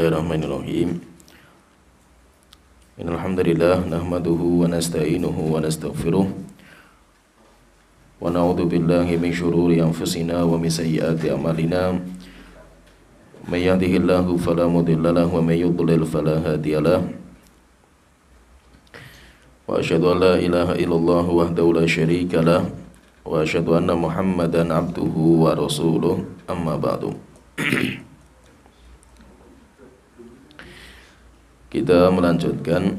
Bismillahirrahmanirrahim. Innalhamdulillah nahmaduhu wa nasta'inuhu wa nastaghfiruh wa na'udzu billahi min syururi anfusina wa min sayyiati a'malina. May yahdihillahu fala mudilla lahu wa may yudlil fala hadiyalah. Wa asyhadu an la ilaha illallah wahdahu la syarika lah wa asyhadu anna Muhammadan abduhu wa rasuluh. Amma ba'du. Kita melanjutkan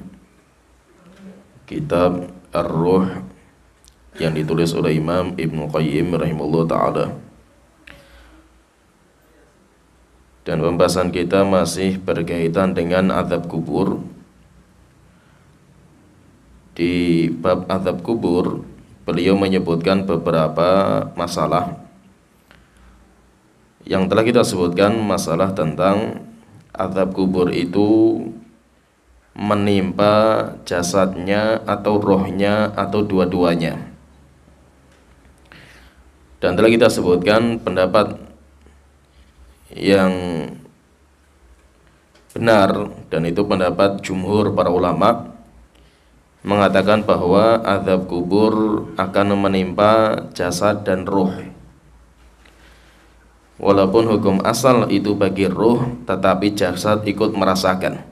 kitab Ar-Ruh yang ditulis oleh Imam Ibnu Qayyim rahimahullah ta'ala. Dan pembahasan kita masih berkaitan dengan azab kubur. Di bab azab kubur, beliau menyebutkan beberapa masalah yang telah kita sebutkan. Masalah tentang azab kubur itu menimpa jasadnya atau rohnya atau dua-duanya. Dan telah kita sebutkan pendapat yang benar, dan itu pendapat jumhur para ulama, mengatakan bahwa azab kubur akan menimpa jasad dan roh. Walaupun hukum asal itu bagi roh, tetapi jasad ikut merasakan.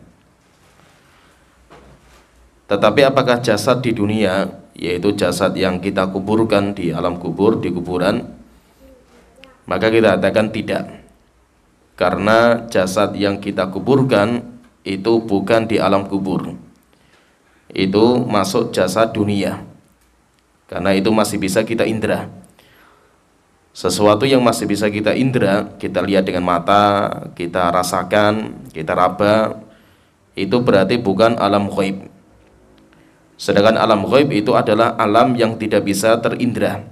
Tetapi apakah jasad di dunia, yaitu jasad yang kita kuburkan di alam kubur, di kuburan, maka kita katakan tidak. Karena jasad yang kita kuburkan itu bukan di alam kubur, itu masuk jasad dunia. Karena itu masih bisa kita indra. Sesuatu yang masih bisa kita indra, kita lihat dengan mata, kita rasakan, kita raba, itu berarti bukan alam ghaib. Sedangkan alam ghaib itu adalah alam yang tidak bisa terindra.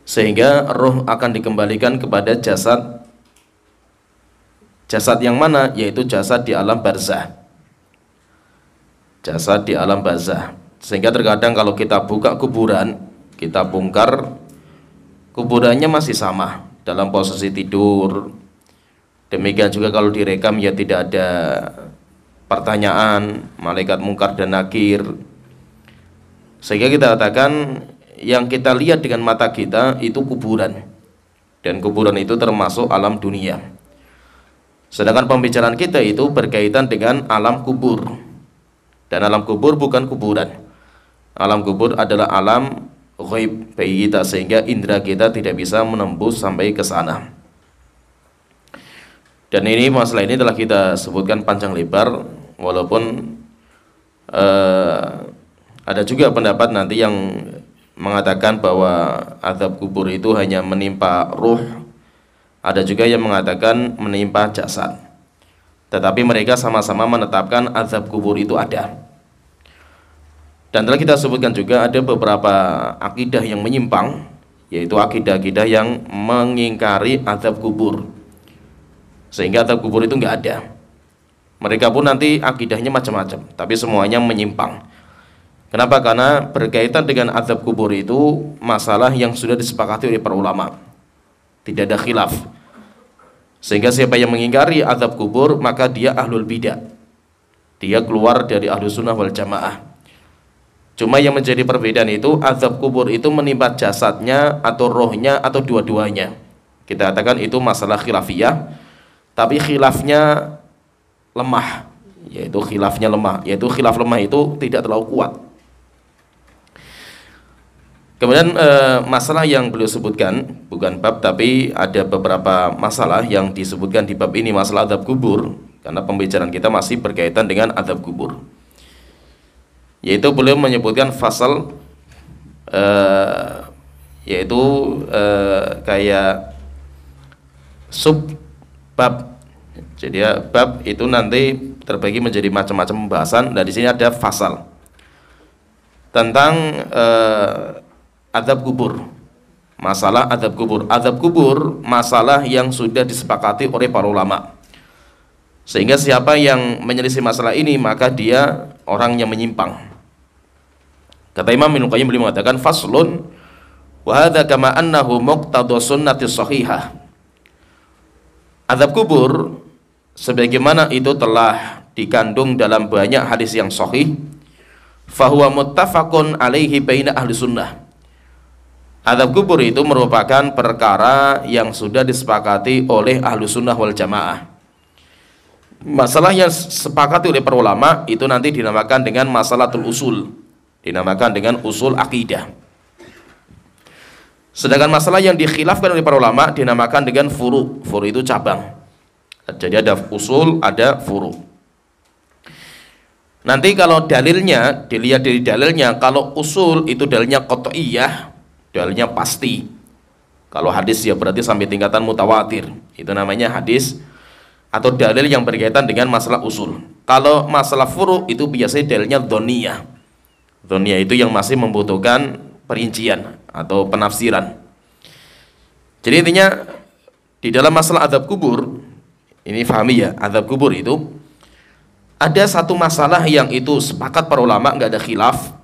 Sehingga roh akan dikembalikan kepada jasad. Jasad yang mana? Yaitu jasad di alam barzah. Jasad di alam barzah. Sehingga terkadang kalau kita buka kuburan, kita bongkar, kuburannya masih sama dalam posisi tidur. Demikian juga kalau direkam, ya tidak ada pertanyaan, malaikat mungkar dan nakir. Sehingga kita katakan yang kita lihat dengan mata kita itu kuburan, dan kuburan itu termasuk alam dunia. Sedangkan pembicaraan kita itu berkaitan dengan alam kubur, dan alam kubur bukan kuburan. Alam kubur adalah alam ghaib bagi kita, sehingga indera kita tidak bisa menembus sampai ke sana. Dan ini masalah ini telah kita sebutkan panjang lebar, walaupun ada juga pendapat nanti yang mengatakan bahwa azab kubur itu hanya menimpa ruh, ada juga yang mengatakan menimpa jasad. Tetapi mereka sama-sama menetapkan azab kubur itu ada. Dan telah kita sebutkan juga ada beberapa akidah yang menyimpang, yaitu akidah-akidah yang mengingkari azab kubur, sehingga azab kubur itu enggak ada. Mereka pun nanti akidahnya macam-macam, tapi semuanya menyimpang. Kenapa? Karena berkaitan dengan azab kubur itu masalah yang sudah disepakati oleh para ulama, tidak ada khilaf. Sehingga siapa yang mengingkari azab kubur, maka dia ahlul bidah, dia keluar dari ahlus sunnah wal jamaah. Cuma yang menjadi perbedaan itu, azab kubur itu menimpa jasadnya atau rohnya atau dua-duanya. Kita katakan itu masalah khilafiyah, tapi khilafnya lemah, yaitu khilafnya lemah, yaitu khilaf lemah itu tidak terlalu kuat. Kemudian masalah yang beliau sebutkan bukan bab, tapi ada beberapa masalah yang disebutkan di bab ini, masalah azab kubur, karena pembicaraan kita masih berkaitan dengan azab kubur. Yaitu beliau menyebutkan fasal, yaitu kayak sub bab. Jadi ya, bab itu nanti terbagi menjadi macam-macam pembahasan. Dan di sini ada fasal tentang azab kubur. Masalah azab kubur. Azab kubur masalah yang sudah disepakati oleh para ulama. Sehingga siapa yang menyelisih masalah ini, maka dia orang yang menyimpang. Kata Imam Ibnu Qayyim, beliau mengatakan faslun wa hadza kama annahu muqtadha sunnati shahihah. Azab kubur sebagaimana itu telah dikandung dalam banyak hadis yang sahih, fahuwa muttafaqun alaihi baina ahli sunnah. Azab kubur itu merupakan perkara yang sudah disepakati oleh ahlu sunnah wal jamaah. Masalah yang sepakati oleh para ulama itu nanti dinamakan dengan masalatul usul, dinamakan dengan usul akidah. Sedangkan masalah yang dikhilafkan oleh para ulama dinamakan dengan furu. Furu itu cabang. Jadi ada usul, ada furu. Nanti kalau dalilnya, dilihat dari dalilnya, kalau usul itu dalilnya qat'iyah, dalilnya pasti. Kalau hadis ya berarti sampai tingkatan mutawatir. Itu namanya hadis atau dalil yang berkaitan dengan masalah usul. Kalau masalah furu itu biasanya dalilnya dhoniyah. Dhoniyah itu yang masih membutuhkan perincian atau penafsiran. Jadi intinya di dalam masalah azab kubur, ini pahami ya, azab kubur itu ada satu masalah yang itu sepakat para ulama, nggak ada khilaf.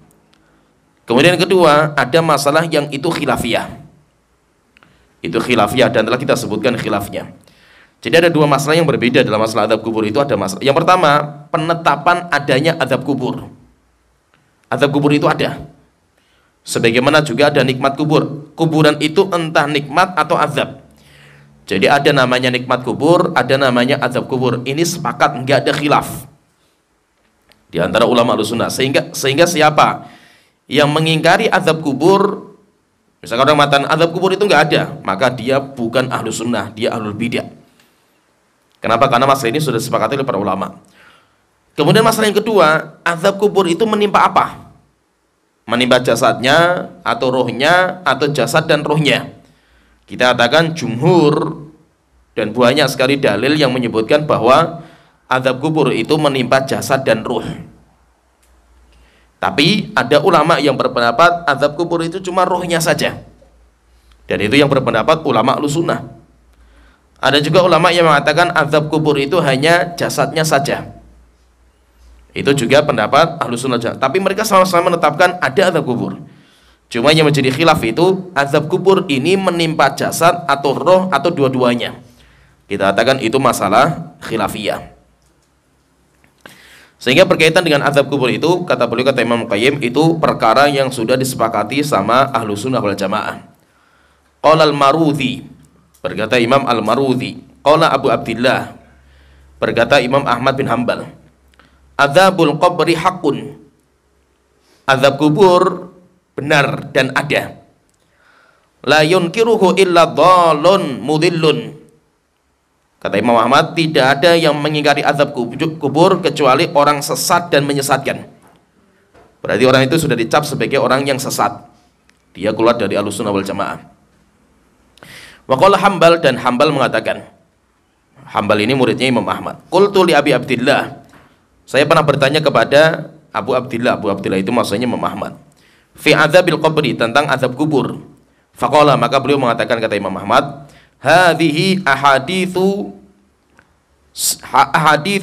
Kemudian kedua, ada masalah yang itu khilafiyah. Itu khilafiyah dan telah kita sebutkan khilafnya. Jadi ada dua masalah yang berbeda dalam masalah azab kubur itu. Ada masalah. Yang pertama, penetapan adanya azab kubur. Azab kubur itu ada. Sebagaimana juga ada nikmat kubur. Kuburan itu entah nikmat atau azab. Jadi ada namanya nikmat kubur, ada namanya azab kubur. Ini sepakat, nggak ada khilaf di antara ulama Ahlussunnah. Sehingga siapa yang mengingkari azab kubur, misalkan orang mengatakan azab kubur itu nggak ada, maka dia bukan Ahlussunnah, dia ahlul bidah. Kenapa? Karena masalah ini sudah disepakati oleh para ulama. Kemudian masalah yang kedua, azab kubur itu menimpa apa? Menimpa jasadnya atau rohnya, atau jasad dan rohnya. Kita katakan jumhur dan banyak sekali dalil yang menyebutkan bahwa azab kubur itu menimpa jasad dan roh. Tapi ada ulama yang berpendapat azab kubur itu cuma rohnya saja. Dan itu yang berpendapat ulama Ahlussunnah. Ada juga ulama yang mengatakan azab kubur itu hanya jasadnya saja. Itu juga pendapat Ahlussunnah. Tapi mereka sama-sama menetapkan ada azab kubur. Cuma yang menjadi khilaf itu azab kubur ini menimpa jasad atau roh atau dua-duanya. Kita katakan itu masalah khilafiyah. Sehingga berkaitan dengan azab kubur itu, kata beliau, kata Imam Qayyim, itu perkara yang sudah disepakati sama Ahlussunnah wal Jamaah. Qala al-Marudhi, berkata Imam al-Marudhi. Qala Abu Abdillah, berkata Imam Ahmad bin Hanbal, azabul qabri haqqun, azab kubur benar dan ada. La yunkiruhu illa dhalun mudillun. Kata Imam Ahmad, tidak ada yang mengingkari azab kubur kecuali orang sesat dan menyesatkan. Berarti orang itu sudah dicap sebagai orang yang sesat. Dia keluar dari Ahlussunnah wal Jamaah. Wa qala Hanbal, dan Hanbal mengatakan, Hanbal ini muridnya Imam Ahmad. Qultu li Abi Abdillah, saya pernah bertanya kepada Abu Abdillah. Abu Abdillah itu maksudnya Imam Ahmad. Fi adzabil qabri, tentang azab kubur. Faqala, maka beliau mengatakan, kata Imam Ahmad, hadhihi ahaditsu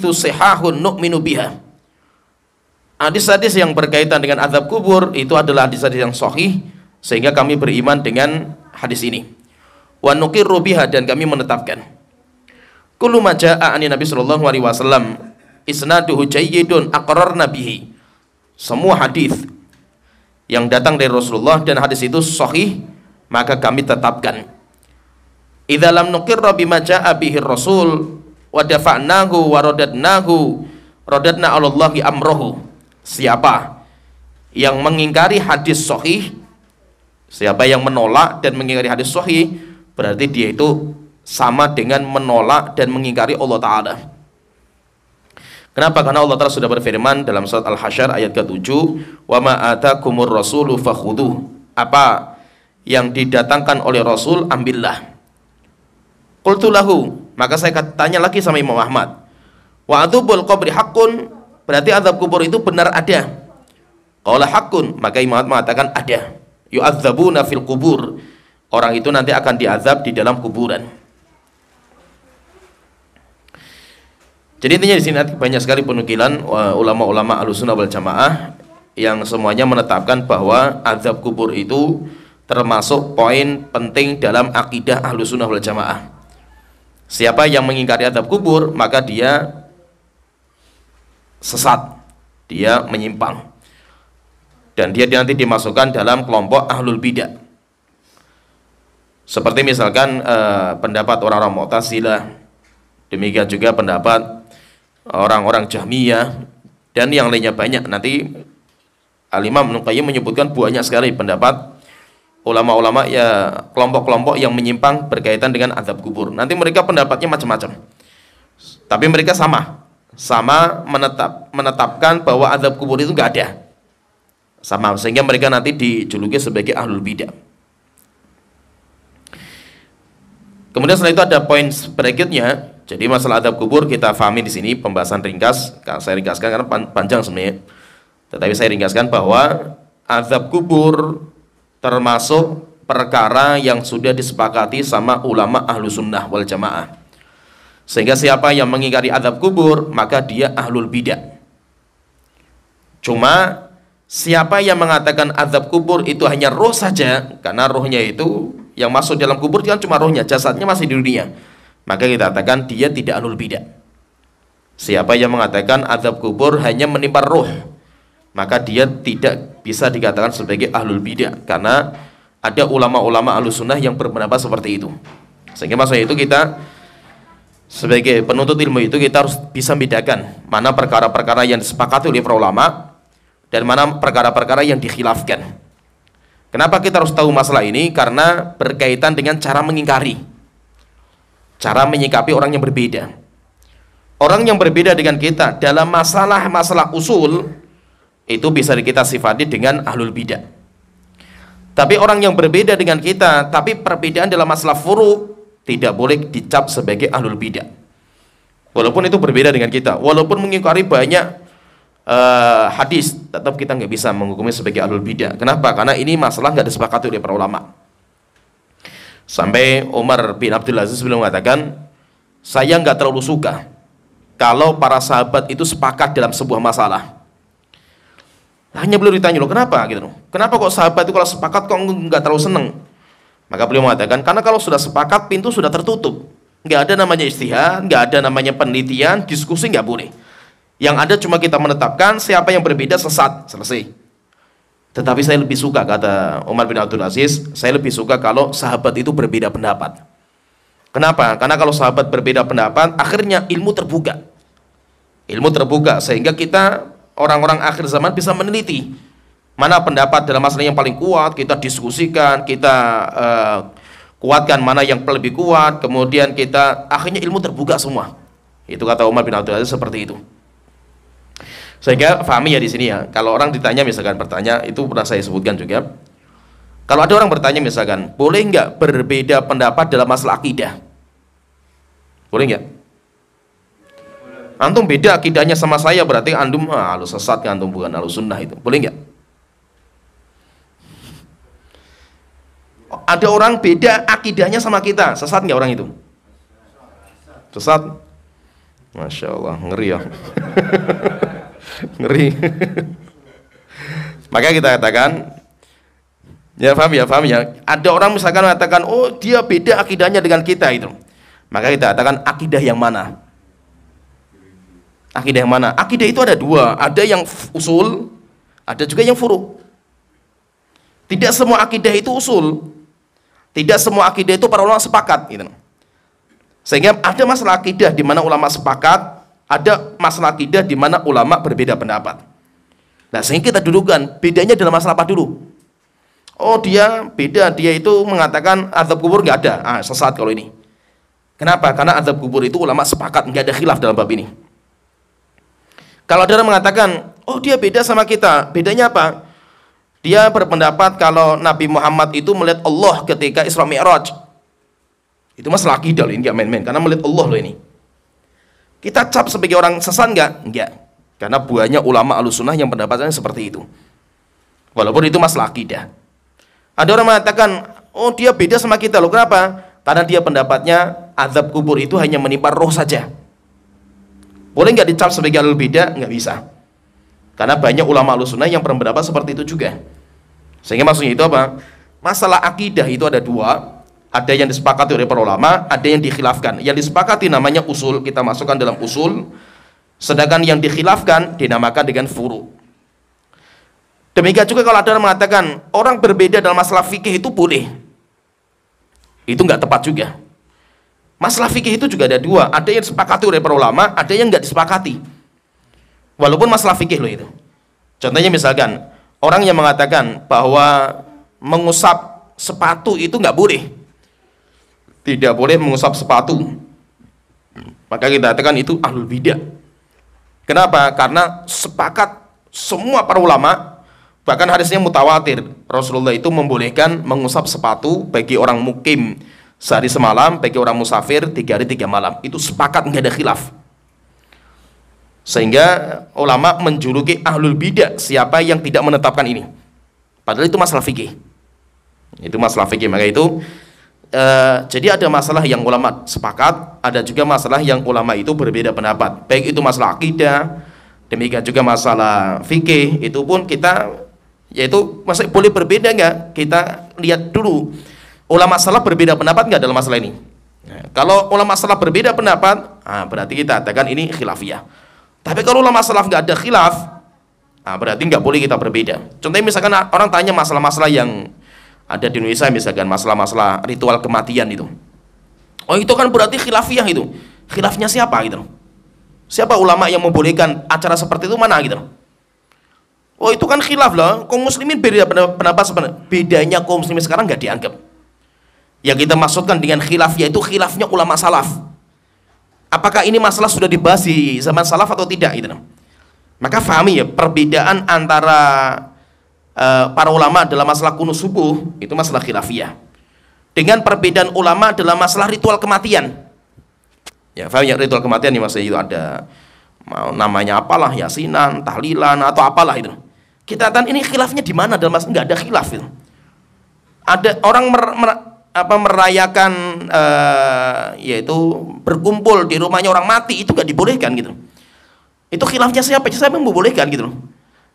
sihahun nu'minu biha. Hadis-hadis yang berkaitan dengan azab kubur itu adalah hadis-hadis yang sahih, sehingga kami beriman dengan hadis ini. Wa nuqirru biha, dan kami menetapkan. Kullu ma jaa'a ani Nabi sallallahu alaihi wasallam isnaduhu jayyidun aqrarna bihi. Semua hadis yang datang dari Rasulullah dan hadis itu sahih, maka kami tetapkan. Idza lam nuqirra bima jaa'a bihi Rasul wa dafa'nahu wa radadnahu radadna 'alallahi amrahu. Siapa yang mengingkari hadis sahih, siapa yang menolak dan mengingkari hadis sahih, berarti dia itu sama dengan menolak dan mengingkari Allah Ta'ala. Kenapa? Karena Allah Ta'ala sudah berfirman dalam surat Al-Hasyr ayat ke-7, wa ma atakumur rasulu fakhudhuh. Apa yang didatangkan oleh Rasul, ambillah. Qultu lahu, maka saya tanya lagi sama Imam Ahmad, wa adzabul qabri haqqun, berarti azab kubur itu benar ada. Qala haqqun, maka Imam Ahmad mengatakan ada. Yu'adzabuna fil qubur, orang itu nanti akan diazab di dalam kuburan. Jadi intinya di sini banyak sekali penukilan ulama-ulama Ahlussunnah wal Jamaah yang semuanya menetapkan bahwa azab kubur itu termasuk poin penting dalam akidah Ahlussunnah wal Jamaah. Siapa yang mengingkari azab kubur, maka dia sesat, dia menyimpang, dan dia nanti dimasukkan dalam kelompok ahlul bidah. Seperti misalkan pendapat orang-orang Mu'tazilah, demikian juga pendapat orang-orang Jahmiyah, dan yang lainnya banyak. Nanti Al-Imam Ibnu Qayyim menyebutkan banyak sekali pendapat ulama-ulama ya, kelompok-kelompok yang menyimpang berkaitan dengan azab kubur. Nanti mereka pendapatnya macam-macam, tapi mereka sama menetapkan bahwa azab kubur itu nggak ada, sama, sehingga mereka nanti dijuluki sebagai ahlul bidah. Kemudian setelah itu ada poin berikutnya. Jadi masalah azab kubur kita fahami di sini, pembahasan ringkas. Saya ringkaskan karena panjang sebenarnya, tetapi saya ringkaskan bahwa azab kubur termasuk perkara yang sudah disepakati sama ulama ahlu sunnah wal jamaah, sehingga siapa yang mengingkari azab kubur maka dia ahlul bidah. Cuma siapa yang mengatakan azab kubur itu hanya roh saja, karena rohnya itu yang masuk dalam kubur kan cuma rohnya, jasadnya masih di dunia, maka kita katakan dia tidak ahlul bidah. Siapa yang mengatakan azab kubur hanya menimpa roh, maka dia tidak bisa dikatakan sebagai ahlul bidah, karena ada ulama-ulama ahlus sunnah yang berpendapat seperti itu. Sehingga maksudnya itu kita sebagai penuntut ilmu itu kita harus bisa membedakan mana perkara-perkara yang disepakati oleh para ulama dan mana perkara-perkara yang dikhilafkan. Kenapa kita harus tahu masalah ini? Karena berkaitan dengan cara mengingkari, cara menyikapi orang yang berbeda. Orang yang berbeda dengan kita dalam masalah usul itu bisa kita sifati dengan ahlul bidah. Tapi orang yang berbeda dengan kita, tapi perbedaan dalam masalah furu, tidak boleh dicap sebagai ahlul bidah. Walaupun itu berbeda dengan kita, walaupun mengingkari banyak hadis, tetap kita nggak bisa menghukumi sebagai ahlul bidah. Kenapa? Karena ini masalah nggak disepakati oleh para ulama. Sampai Umar bin Abdul Aziz beliau mengatakan, saya nggak terlalu suka kalau para sahabat itu sepakat dalam sebuah masalah. Hanya beliau ditanya, loh kenapa gitu? Kenapa kok sahabat itu kalau sepakat kok nggak terlalu seneng? Maka beliau mengatakan, karena kalau sudah sepakat pintu sudah tertutup, nggak ada namanya ijtihad, nggak ada namanya penelitian, diskusi nggak boleh. Yang ada cuma kita menetapkan siapa yang berbeda sesat, selesai. Tetapi saya lebih suka, kata Umar bin Abdul Aziz, saya lebih suka kalau sahabat itu berbeda pendapat. Kenapa? Karena kalau sahabat berbeda pendapat, akhirnya ilmu terbuka. Ilmu terbuka sehingga kita orang-orang akhir zaman bisa meneliti mana pendapat dalam masalah yang paling kuat, kita diskusikan, kita kuatkan mana yang lebih kuat, kemudian kita akhirnya ilmu terbuka semua. Itu kata Umar bin Abdul Aziz seperti itu. Sehingga fahami ya di sini ya, kalau orang ditanya misalkan bertanya, itu pernah saya sebutkan juga. Kalau ada orang bertanya misalkan, boleh nggak berbeda pendapat dalam masalah akidah? Boleh nggak? Antum beda akidahnya sama saya, berarti antum halus sesat, antum bukan halus sunnah, itu boleh nggak? Ada orang beda akidahnya sama kita, sesat nggak orang itu? Sesat? Masya Allah, ngeri ya. Ngeri. Maka kita katakan, ya paham ya. Ada orang misalkan mengatakan, oh dia beda akidahnya dengan kita itu. Maka kita katakan akidah yang mana? Akidah yang mana? Akidah itu ada dua, ada yang usul, ada juga yang furu. Tidak semua akidah itu usul, tidak semua akidah itu para ulama sepakat gitu. Sehingga ada masalah akidah di mana ulama sepakat, ada masalah akidah di mana ulama berbeda pendapat. Nah, sehingga kita dudukan bedanya dalam masalah apa dulu? Oh dia beda, dia itu mengatakan azab kubur nggak ada, sesat kalau ini. Kenapa? Karena azab kubur itu ulama sepakat, nggak ada khilaf dalam bab ini. Kalau ada orang mengatakan, oh dia beda sama kita, bedanya apa? Dia berpendapat kalau Nabi Muhammad itu melihat Allah ketika Isra Mi'raj. Itu masalah akidah loh, ini nggak main-main, karena melihat Allah loh ini. Kita cap sebagai orang sesat nggak? Nggak, karena banyak ulama Ahlussunnah yang pendapatnya seperti itu. Walaupun itu masalah akidah. Ada orang mengatakan, oh dia beda sama kita loh, kenapa? Karena dia pendapatnya azab kubur itu hanya menimpa roh saja. Boleh nggak dicap sebagai ahlul bidah? Nggak bisa. Karena banyak ulama Ahlussunnah yang berpendapat seperti itu juga. Sehingga maksudnya itu apa? Masalah akidah itu ada dua. Ada yang disepakati oleh para ulama, ada yang dikhilafkan. Yang disepakati namanya usul, kita masukkan dalam usul. Sedangkan yang dikhilafkan dinamakan dengan furu. Demikian juga kalau ada yang mengatakan orang berbeda dalam masalah fikih itu boleh, itu nggak tepat juga. Masalah fikih itu juga ada dua, ada yang disepakati oleh para ulama, ada yang nggak disepakati. Walaupun masalah fikih loh itu. Contohnya misalkan orang yang mengatakan bahwa mengusap sepatu itu nggak boleh, tidak boleh mengusap sepatu, maka kita katakan itu ahlul bidah. Kenapa? Karena sepakat semua para ulama, bahkan hadisnya mutawatir, Rasulullah itu membolehkan mengusap sepatu bagi orang mukim sehari semalam, bagi orang musafir 3 hari 3 malam. Itu sepakat, nggak ada khilaf. Sehingga ulama menjuluki ahlul bidah siapa yang tidak menetapkan ini. Padahal itu masalah fikih. Itu masalah fikih. Maka itu jadi ada masalah yang ulama sepakat, ada juga masalah yang ulama itu berbeda pendapat. Baik itu masalah akidah, demikian juga masalah fikih, itu pun kita yaitu masih boleh berbeda nggak? Kita lihat dulu ulama salaf berbeda pendapat nggak dalam masalah ini. Nah, kalau ulama salaf berbeda pendapat, berarti kita katakan ini khilafiyah. Tapi kalau ulama salaf nggak ada khilaf, berarti nggak boleh kita berbeda. Contohnya misalkan orang tanya masalah-masalah yang ada di Indonesia, misalkan masalah-masalah ritual kematian itu. Oh itu kan berarti khilafiyah itu. Khilafnya siapa gitu? Siapa ulama yang membolehkan acara seperti itu mana gitu? Oh itu kan khilaf lah, kaum muslimin beda pendapat sebenarnya. Bedanya kaum muslimin sekarang nggak dianggap. Yang kita maksudkan dengan khilaf yaitu khilafnya ulama salaf. Apakah ini masalah sudah dibahas di zaman salaf atau tidak gitu? Maka fahami ya perbedaan antara para ulama dalam masalah kunut subuh itu masalah khilafiyah. Dengan perbedaan ulama dalam masalah ritual kematian. Ya faham ya ritual kematian ini maksudnya itu ada namanya apalah yasinan, tahlilan atau apalah itu. Kita tahu ini khilafnya di mana dalam masalah, nggak ada khilaf itu. Ada orang merayakan yaitu berkumpul di rumahnya orang mati itu nggak dibolehkan gitu. Itu khilafnya siapa? Siapa yang membolehkan gitu loh.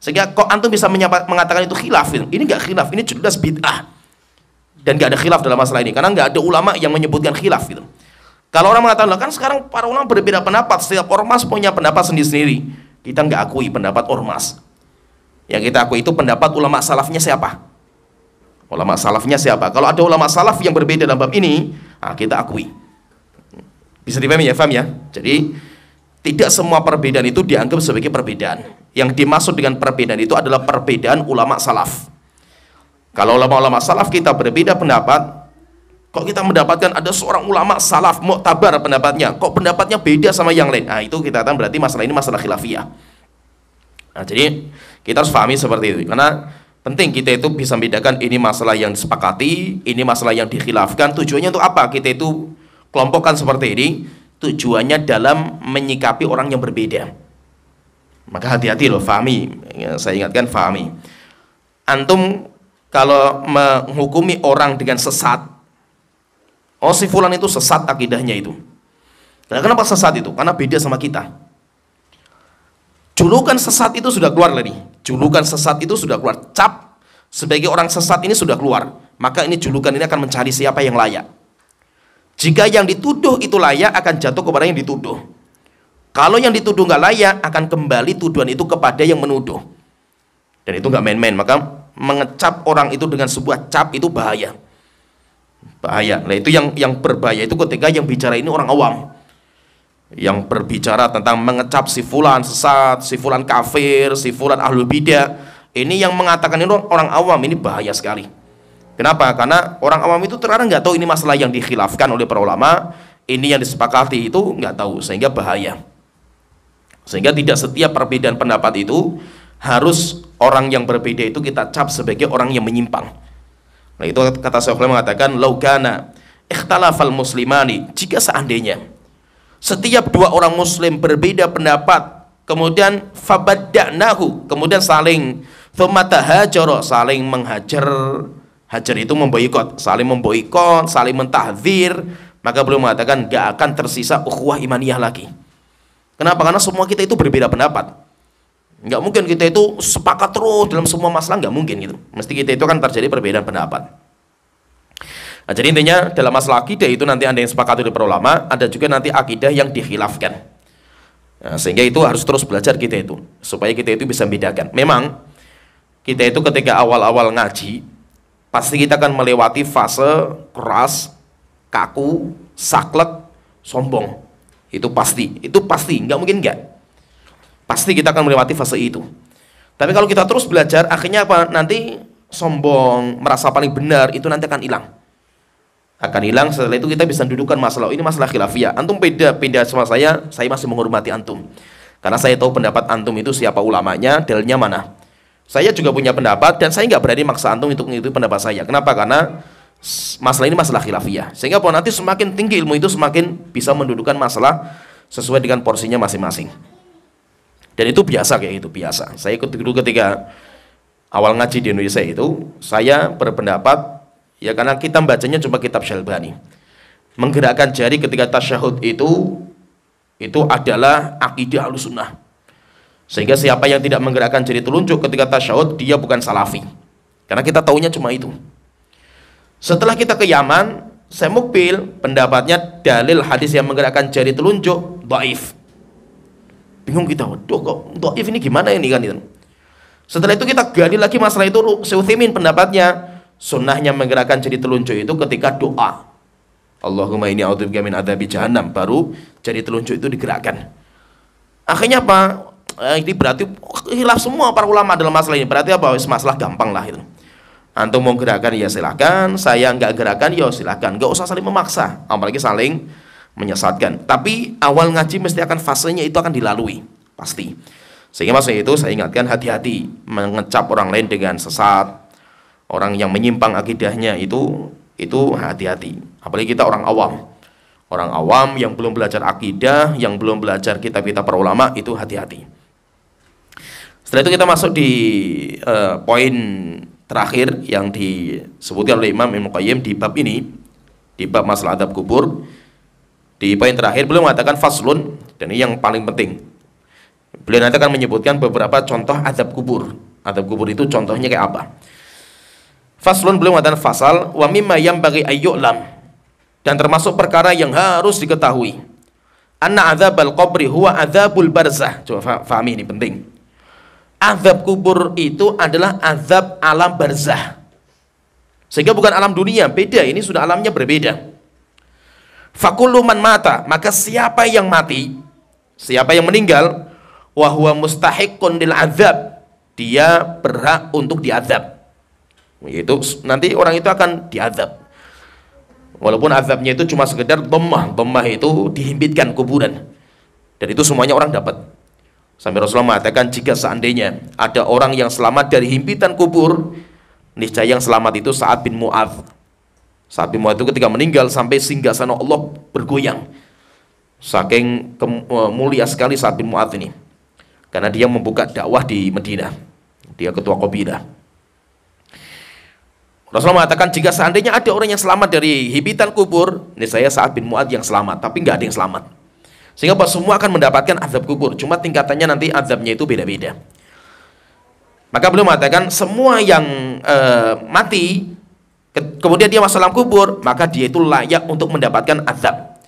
Sehingga kok antum bisa mengatakan itu khilaf gitu. Ini nggak khilaf, ini jelas bid'ah. Dan nggak ada khilaf dalam masalah ini karena nggak ada ulama yang menyebutkan khilaf gitu. Kalau orang mengatakan kan sekarang para ulama berbeda pendapat, setiap ormas punya pendapat sendiri-sendiri. Kita nggak akui pendapat ormas. Yang kita akui itu pendapat ulama salafnya siapa? Ulama salafnya siapa? Kalau ada ulama salaf yang berbeda dalam bab ini, kita akui. Bisa dipahami ya, faham ya? Jadi tidak semua perbedaan itu dianggap sebagai perbedaan. Yang dimaksud dengan perbedaan itu adalah perbedaan ulama salaf. Kalau ulama-ulama salaf kita berbeda pendapat, kok kita mendapatkan ada seorang ulama salaf muktabar pendapatnya, kok pendapatnya beda sama yang lain? Itu kita katakan berarti masalah ini masalah khilafiyah. Jadi kita harus pahami seperti itu karena penting kita itu bisa membedakan ini masalah yang disepakati, ini masalah yang dikhilafkan. Tujuannya untuk apa? Kita itu kelompokkan seperti ini. Tujuannya dalam menyikapi orang yang berbeda. Maka hati-hati loh, fahami. Ya, saya ingatkan fahami. Antum kalau menghukumi orang dengan sesat, oh si fulan itu sesat akidahnya itu. Nah, kenapa sesat itu? Karena beda sama kita. Julukan sesat itu sudah keluar lagi. Julukan sesat itu sudah keluar. Cap sebagai orang sesat ini sudah keluar. Maka ini julukan ini akan mencari siapa yang layak. Jika yang dituduh itu layak, akan jatuh kepada yang dituduh. Kalau yang dituduh nggak layak, akan kembali tuduhan itu kepada yang menuduh. Dan itu nggak main-main. Maka mengecap orang itu dengan sebuah cap itu bahaya. Bahaya. Nah itu yang berbahaya itu ketika yang bicara ini orang awam. Yang berbicara tentang mengecap si fulan sesat, si fulan kafir, si fulan ahlul bidah. Ini yang mengatakan ini orang awam, ini bahaya sekali. Kenapa? Karena orang awam itu terkadang nggak tahu ini masalah yang dikhilafkan oleh para ulama, ini yang disepakati itu nggak tahu, sehingga bahaya. Sehingga tidak setiap perbedaan pendapat itu harus orang yang berbeda itu kita cap sebagai orang yang menyimpang. Nah itu kata Syekhul mengatakan laukana ikhtalafal muslimani, jika seandainya setiap dua orang muslim berbeda pendapat, kemudian fabadda'nahu, kemudian saling thumatahajara, saling menghajar. Hajar itu memboikot, saling memboikot, saling mentahdzir, maka beliau mengatakan gak akan tersisa ukhuwah imaniyah lagi. Kenapa? Karena semua kita itu berbeda pendapat. Nggak mungkin kita itu sepakat terus dalam semua masalah, nggak mungkin gitu. Mesti kita itu kan terjadi perbedaan pendapat. Nah, jadi intinya dalam masalah akidah itu nanti ada yang sepakat oleh para ulama, ada juga nanti akidah yang dikhilafkan. Nah, sehingga itu harus terus belajar kita itu, supaya kita itu bisa membedakan. Memang kita itu ketika awal-awal ngaji, pasti kita akan melewati fase keras, kaku, saklek, sombong. Itu pasti, nggak mungkin nggak. Pasti kita akan melewati fase itu. Tapi kalau kita terus belajar, akhirnya apa? Nanti sombong, merasa paling benar, itu nanti akan hilang. Akan hilang. Setelah itu kita bisa dudukkan masalah ini masalah khilafiyah. Antum pindah sama saya masih menghormati antum karena saya tahu pendapat antum itu siapa ulamanya, dalilnya mana. Saya juga punya pendapat dan saya nggak berani maksa antum untuk mengikuti pendapat saya. Kenapa? Karena masalah ini masalah khilafiyah. Sehingga nanti semakin tinggi ilmu itu semakin bisa mendudukkan masalah sesuai dengan porsinya masing-masing. Dan itu biasa kayak itu, biasa. Saya ikut dulu ketika awal ngaji di Indonesia itu, saya berpendapat ya karena kita bacanya cuma kitab Syalbani. Menggerakkan jari ketika tasyahud itu adalah akidah Ahlussunnah. Sehingga siapa yang tidak menggerakkan jari telunjuk ketika tasyahud, dia bukan salafi. Karena kita taunya cuma itu. Setelah kita ke Yaman, saya mukbil pendapatnya dalil hadis yang menggerakkan jari telunjuk dhaif. Bingung kita, waduh kok dhaif ini gimana ini kan itu. Setelah itu kita gali lagi masalah itu, Syekh Utsaimin pendapatnya sunnahnya menggerakkan jari telunjuk itu ketika doa. Allahumma inni a'udzubika min adzabi jahannam, baru jari telunjuk itu digerakkan. Akhirnya apa? Ini berarti khilaf semua para ulama dalam masalah ini. Berarti apa? Masalah gampang lah itu. Antum mau gerakan ya silakan, saya nggak gerakan ya silakan. Nggak usah saling memaksa, apalagi saling menyesatkan. Tapi awal ngaji mesti akan fasenya itu akan dilalui, pasti. Sehingga maksudnya itu saya ingatkan hati-hati mengecap orang lain dengan sesat. Orang yang menyimpang akidahnya itu hati-hati. Apalagi kita orang awam. Orang awam yang belum belajar akidah, yang belum belajar kitab-kitab para ulama, itu hati-hati. Setelah itu kita masuk di poin terakhir yang disebutkan oleh Imam Ibnu Qayyim di bab ini, di bab masalah adab kubur. Di poin terakhir beliau mengatakan faslun, dan ini yang paling penting. Beliau nanti akan menyebutkan beberapa contoh adab kubur. Adab kubur itu contohnya kayak apa? Faslun, beliau mengatakan fasal wa mimma yanbaghi ayyu'lam, dan termasuk perkara yang harus diketahui, anna adzabal qabri huwa adzabul barzah. Coba fahami, ini penting. Azab kubur itu adalah azab alam barzah. Sehingga bukan alam dunia, beda, ini sudah alamnya berbeda. Fakullu man mata, maka siapa yang mati, siapa yang meninggal, wa huwa mustahiqqun lil azab, dia berhak untuk diazab. Yaitu nanti orang itu akan diazab. Walaupun azabnya itu cuma sekedar dhammah itu dihimpitkan kuburan. Dan itu semuanya orang dapat. Sampai Rasulullah mengatakan jika seandainya ada orang yang selamat dari himpitan kubur, niscaya yang selamat itu Sa'ad bin Mu'adz. Sa'ad bin Mu'adz itu ketika meninggal sampai singgasana Allah bergoyang. Saking mulia sekali Sa'ad bin Mu'adz ini. Karena dia membuka dakwah di Madinah. Dia ketua qabilah. Rasulullah mengatakan jika seandainya ada orang yang selamat dari himpitan kubur, niscaya Sa'ad bin Mu'adz yang selamat, tapi nggak ada yang selamat. Sehingga semua akan mendapatkan azab kubur, cuma tingkatannya nanti azabnya itu beda-beda. Maka beliau mengatakan semua yang mati kemudian dia masuk dalam kubur, maka dia itu layak untuk mendapatkan azab.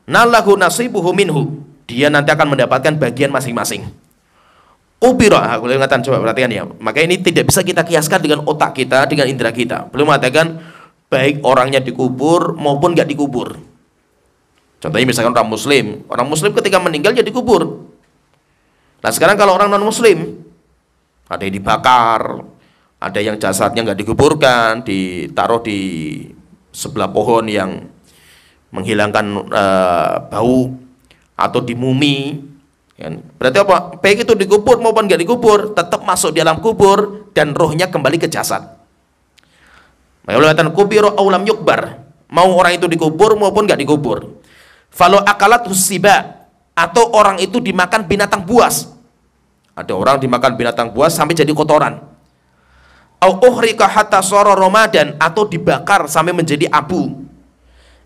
Nalahu nasibuhu minhu, dia nanti akan mendapatkan bagian masing-masing. Kubira, aku mengatakan, coba perhatikan ya. Maka ini tidak bisa kita kiaskan dengan otak kita, dengan indera kita. Beliau mengatakan baik orangnya dikubur maupun nggak dikubur. Contohnya misalkan orang muslim ketika meninggal ya dikubur. Nah sekarang kalau orang non muslim, ada yang dibakar, ada yang jasadnya nggak dikuburkan, ditaruh di sebelah pohon yang menghilangkan bau, atau di mumi. Berarti apa? Baik itu dikubur maupun nggak dikubur, tetap masuk di dalam kubur dan rohnya kembali ke jasad. Maka Allah katakan kubiru aulam yukbar, mau orang itu dikubur maupun nggak dikubur. Falo akalat husiba, atau orang itu dimakan binatang buas. Ada orang dimakan binatang buas sampai jadi kotoran. Au uhrika hatta sara ramadan, atau dibakar sampai menjadi abu.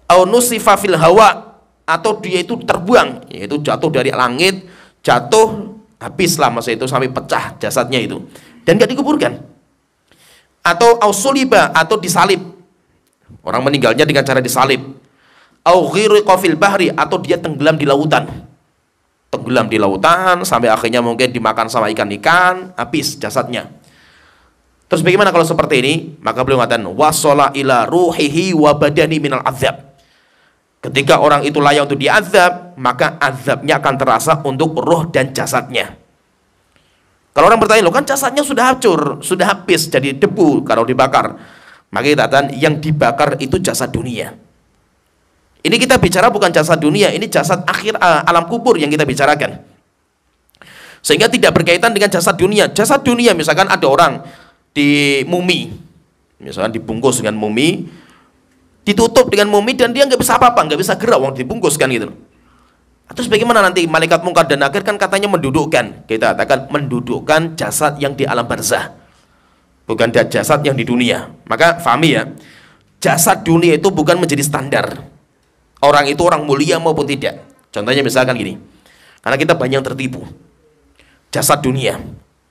Au nusifa fil hawa, atau dia itu terbuang, yaitu jatuh dari langit, jatuh habislah masa itu sampai pecah jasadnya itu dan gak dikuburkan. Atau ausuliba, atau disalib. Orang meninggalnya dengan cara disalib. Au ghiriqa fil bahri, atau dia tenggelam di lautan. Tenggelam di lautan sampai akhirnya mungkin dimakan sama ikan-ikan, habis jasadnya. Terus bagaimana kalau seperti ini? Maka beliau mengatakan wasala ila ruhihi wa badani minal azab. Ketika orang itu layak untuk diazab, maka azabnya akan terasa untuk roh dan jasadnya. Kalau orang bertanya, loh kan jasadnya sudah hancur, sudah habis jadi debu kalau dibakar. Maka kita katakan yang dibakar itu jasad dunia. Ini kita bicara bukan jasad dunia, ini jasad akhir alam kubur yang kita bicarakan. Sehingga tidak berkaitan dengan jasad dunia. Jasad dunia misalkan ada orang di mumi, misalkan dibungkus dengan mumi, ditutup dengan mumi dan dia nggak bisa apa-apa, nggak bisa gerak, wong dibungkus kan gitu. Terus bagaimana nanti malaikat mungkar dan nakir kan katanya mendudukkan, kita katakan mendudukkan jasad yang di alam barzah, bukan jasad yang di dunia. Maka fahami ya, jasad dunia itu bukan menjadi standar orang itu orang mulia maupun tidak. Contohnya misalkan gini, karena kita banyak tertipu jasad dunia.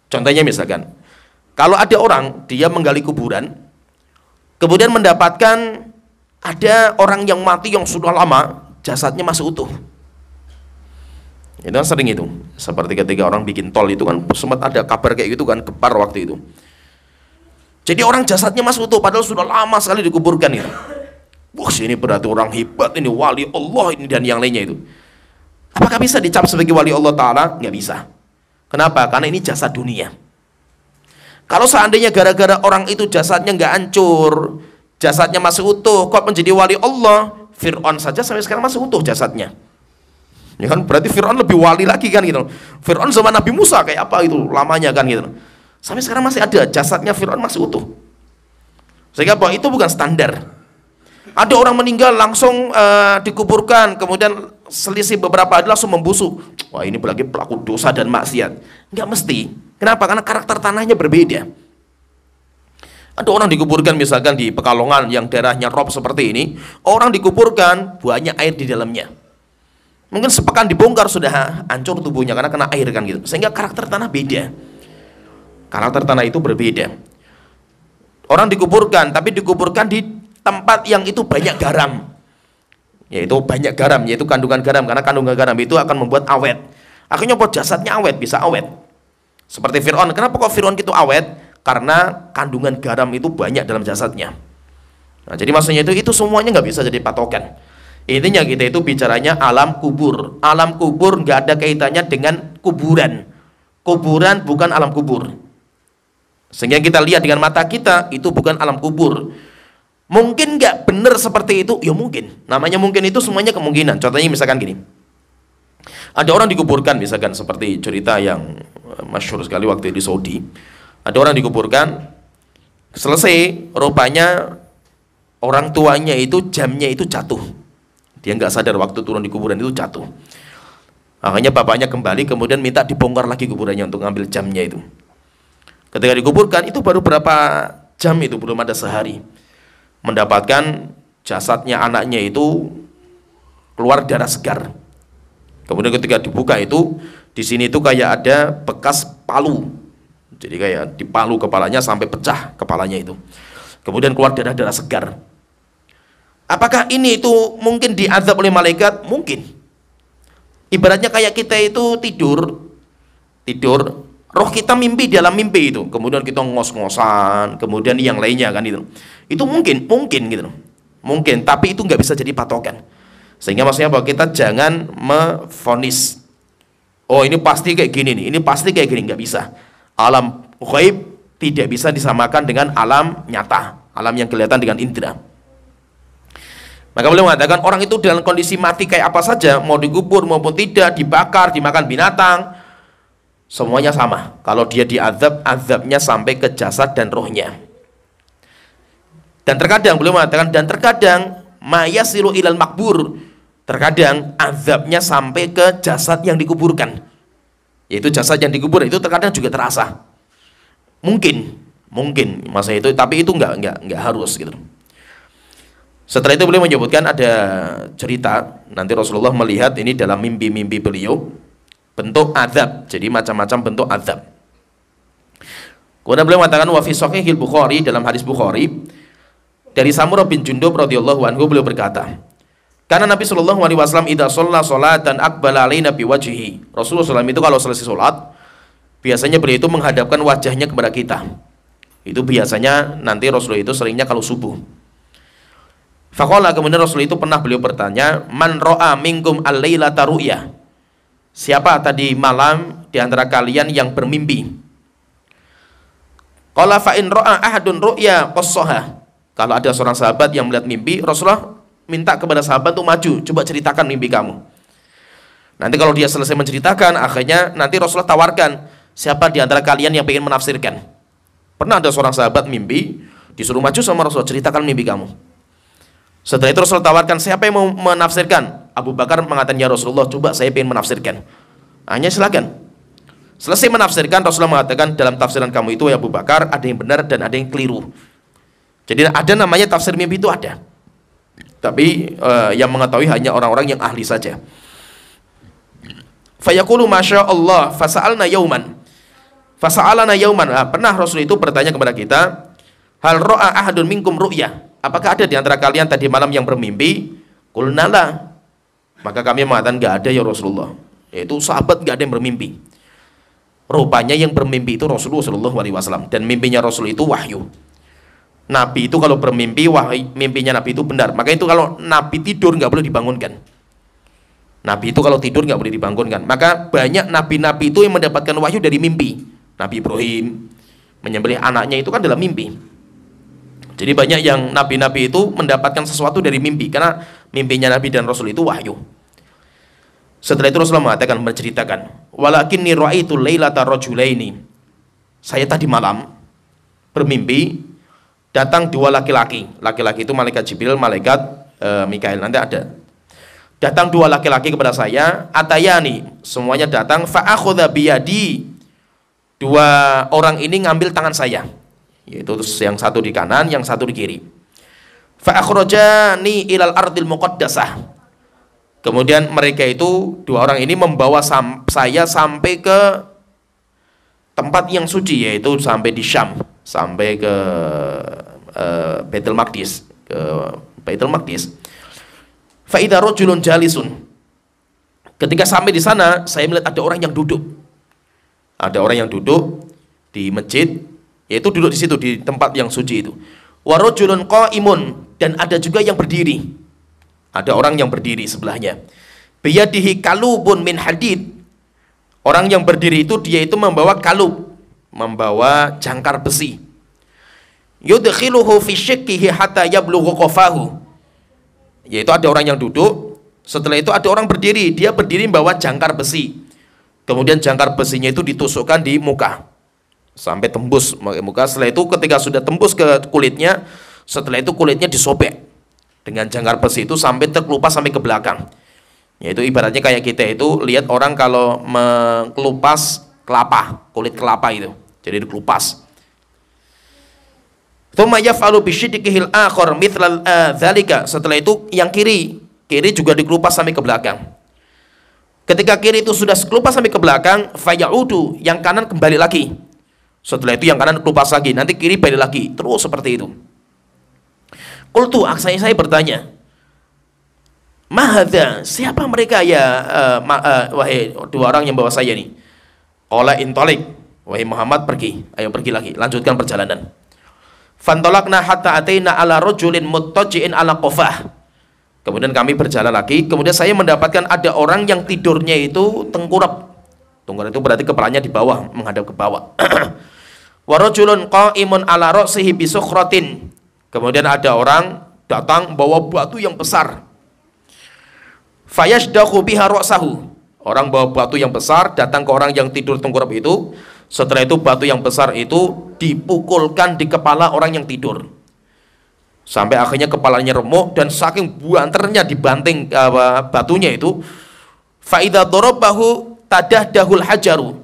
Contohnya misalkan, kalau ada orang dia menggali kuburan, kemudian mendapatkan ada orang yang mati yang sudah lama, jasadnya masih utuh. Itu kan sering itu. Seperti ketika orang bikin tol itu kan sempat ada kabar kayak gitu kan, gempar waktu itu. Jadi orang jasadnya masih utuh, padahal sudah lama sekali dikuburkan itu. Wah, ini berarti orang hebat, ini wali Allah ini dan yang lainnya itu. Apakah bisa dicap sebagai wali Allah Ta'ala? Nggak bisa. Kenapa? Karena ini jasad dunia. Kalau seandainya gara-gara orang itu jasadnya nggak hancur, jasadnya masih utuh, kok menjadi wali Allah? Fir'aun saja sampai sekarang masih utuh jasadnya. Ya kan, berarti Fir'aun lebih wali lagi kan gitu. Fir'aun zaman Nabi Musa kayak apa itu lamanya kan gitu. Sampai sekarang masih ada jasadnya Fir'aun masih utuh. Sehingga bahwa itu bukan standar. Ada orang meninggal langsung dikuburkan, kemudian selisih beberapa hari langsung membusuk. Wah, ini berarti pelaku dosa dan maksiat. Nggak mesti. Kenapa? Karena karakter tanahnya berbeda. Ada orang dikuburkan misalkan di Pekalongan yang daerahnya rob seperti ini, orang dikuburkan banyak air di dalamnya. Mungkin sepekan dibongkar sudah hancur tubuhnya karena kena air kan gitu. Sehingga karakter tanah beda. Karakter tanah itu berbeda. Orang dikuburkan, tapi dikuburkan di tempat yang itu banyak garam. Yaitu banyak garam, yaitu kandungan garam, karena kandungan garam itu akan membuat awet. Akhirnya buat jasadnya awet, bisa awet. Seperti Fir'aun. Kenapa kok Fir'aun itu awet? Karena kandungan garam itu banyak dalam jasadnya. Nah, jadi maksudnya itu semuanya nggak bisa jadi patokan. Intinya kita itu bicaranya alam kubur. Alam kubur nggak ada kaitannya dengan kuburan. Kuburan bukan alam kubur. Sehingga kita lihat dengan mata kita itu bukan alam kubur. Mungkin nggak benar seperti itu? Ya mungkin. Namanya mungkin itu semuanya kemungkinan. Contohnya misalkan gini. Ada orang dikuburkan misalkan seperti cerita yang masyhur sekali waktu di Saudi. Ada orang dikuburkan, selesai rupanya orang tuanya itu jamnya itu jatuh. Dia nggak sadar waktu turun di kuburan itu jatuh. Akhirnya bapaknya kembali kemudian minta dibongkar lagi kuburannya untuk ngambil jamnya itu. Ketika dikuburkan itu baru berapa jam itu, belum ada sehari. Mendapatkan jasadnya anaknya itu keluar darah segar. Kemudian ketika dibuka itu di sini itu kayak ada bekas palu. Jadi kayak dipalu kepalanya sampai pecah kepalanya itu. Kemudian keluar darah-darah segar. Apakah ini itu mungkin diazab oleh malaikat? Mungkin. Ibaratnya kayak kita itu tidur, roh kita mimpi dalam mimpi itu. Kemudian kita ngos-ngosan, kemudian yang lainnya kan itu. Itu mungkin gitu. Mungkin, tapi itu nggak bisa jadi patokan. Sehingga maksudnya bahwa kita jangan memvonis. Oh ini pasti kayak gini nih, ini pasti kayak gini, nggak bisa. Alam ghaib tidak bisa disamakan dengan alam nyata, alam yang kelihatan dengan indera. Maka beliau mengatakan orang itu dalam kondisi mati kayak apa saja, mau dikubur maupun tidak, dibakar, dimakan binatang, semuanya sama. Kalau dia diazab, azabnya sampai ke jasad dan rohnya. Dan terkadang beliau mengatakan, dan terkadang mayasilu ilal makbur, terkadang azabnya sampai ke jasad yang dikuburkan. Yaitu jasad yang dikubur itu terkadang juga terasa. Mungkin masa itu, tapi itu nggak harus gitu. Setelah itu beliau menyebutkan ada cerita, nanti Rasulullah melihat ini dalam mimpi-mimpi beliau, bentuk azab, jadi macam-macam bentuk azab. Kemudian beliau mengatakan wa fi sahihil Bukhari, dalam hadis Bukhari, Dari Samurah bin Jundub radhiyallahu anhu, beliau berkata, karena Nabi Shallallahu alaihi wasallam idza shalla sholatan aqbala alaina biwajhihi. Rasulullah SAW itu kalau selesai sholat, biasanya beliau itu menghadapkan wajahnya kepada kita. Itu biasanya nanti Rasulullah itu seringnya kalau subuh. Faqala, kemudian Rasulullah itu pernah beliau bertanya, man ra'a minkum al-lailata ru'ya. Siapa tadi malam di antara kalian yang bermimpi? Qala fa in ra'a ahadun ru'ya qassaha. Kalau ada seorang sahabat yang melihat mimpi, Rasulullah minta kepada sahabat untuk maju, coba ceritakan mimpi kamu. Nanti kalau dia selesai menceritakan, akhirnya nanti Rasulullah tawarkan, siapa di antara kalian yang ingin menafsirkan? Pernah ada seorang sahabat mimpi, disuruh maju sama Rasulullah, ceritakan mimpi kamu. Setelah itu Rasulullah tawarkan, siapa yang mau menafsirkan? Abu Bakar mengatakan, ya Rasulullah, coba saya ingin menafsirkan. Hanya silakan. Selesai menafsirkan, Rasulullah mengatakan, dalam tafsiran kamu itu ya Abu Bakar, ada yang benar dan ada yang keliru. Jadi ada namanya tafsir mimpi itu ada. Tapi yang mengetahui hanya orang-orang yang ahli saja. Fayaqulu masya Allah fasa'alna yauman. Fasa'alana yauman. Pernah Rasul itu bertanya kepada kita, hal ra'a ahadun minkum ru'ya. Apakah ada di antara kalian tadi malam yang bermimpi? Qulna la. Maka kami mengatakan enggak ada ya Rasulullah. Yaitu sahabat enggak ada yang bermimpi. Rupanya yang bermimpi itu Rasulullah SAW, dan mimpinya Rasul itu wahyu. Nabi itu kalau bermimpi, mimpinya Nabi itu benar. Maka itu kalau Nabi tidur nggak boleh dibangunkan. Nabi itu kalau tidur nggak boleh dibangunkan. Maka banyak nabi-nabi itu yang mendapatkan wahyu dari mimpi. Nabi Ibrahim menyembelih anaknya itu kan dalam mimpi. Jadi banyak yang nabi-nabi itu mendapatkan sesuatu dari mimpi, karena mimpinya Nabi dan Rasul itu wahyu. Setelah itu Rasulullah mengatakan, menceritakan, walakinni ra'aitu lailata rajulaini. Saya tadi malam bermimpi, datang dua laki-laki. Laki-laki itu malaikat Jibril, malaikat Mikail, nanti ada. Datang dua laki-laki kepada saya, atayani, semuanya datang, fa'akhudha biyadi. Dua orang ini ngambil tangan saya, yaitu yang satu di kanan, yang satu di kiri. Fa'akhrajani ilal ardil muqaddasah. Kemudian mereka itu, dua orang ini membawa saya sampai ke tempat yang suci, yaitu sampai di Syam, sampai ke Baitul Maqdis, ke Baitul Maqdis. Fa idza rajulun jalisun. Ketika sampai di sana, saya melihat ada orang yang duduk. Ada orang yang duduk di masjid, yaitu duduk di situ di tempat yang suci itu. Wa rajulun qaimun, dan ada juga yang berdiri. Ada orang yang berdiri sebelahnya. Biyadihi kalubun min hadid. Orang yang berdiri itu dia itu membawa kalub, membawa jangkar besi. Yudkhiluhu fi syikkihi hatta yablughu qafahu. Yaitu ada orang yang duduk, setelah itu ada orang berdiri, dia berdiri membawa jangkar besi. Kemudian jangkar besinya itu ditusukkan di muka sampai tembus muka. Setelah itu ketika sudah tembus ke kulitnya, setelah itu kulitnya disobek dengan jangkar besi itu sampai terkelupas sampai ke belakang. Yaitu ibaratnya kayak kita itu lihat orang kalau mengelupas kelapa, kulit kelapa itu, jadi dikelupas. Tsumma yaf'alu bisyidqihil akhar mithlal dzalika. Setelah itu yang kiri juga dikelupas sampai ke belakang. Ketika kiri itu sudah kelupas sampai ke belakang, fayaudu, yang kanan kembali lagi. Setelah itu yang kanan kelupas lagi, nanti kiri balik lagi, terus seperti itu. Qultu, saya bertanya, mahadza, siapa mereka ya wahai dua orang yang bawa saya ini? Qala intalik, wahai Muhammad pergi, ayo pergi lagi, lanjutkan perjalanan. Fantolakna hatta ataina ala rajulin muttaji'in ala qafah. Kemudian kami berjalan lagi, kemudian saya mendapatkan ada orang yang tidurnya itu tengkurap. Tengkurap itu berarti kepalanya di bawah, menghadap ke bawah. Wa rajulun qa'imun ala ra'sihi bi sukhratin. Kemudian ada orang datang bawa batu yang besar. Fayashdaqu biha ra'sahu. Orang bawa batu yang besar datang ke orang yang tidur tengkurap itu. Setelah itu batu yang besar itu dipukulkan di kepala orang yang tidur sampai akhirnya kepalanya remuk, dan saking buanternya dibanting batunya itu, fa idza darabahu tadahdahul hajaru,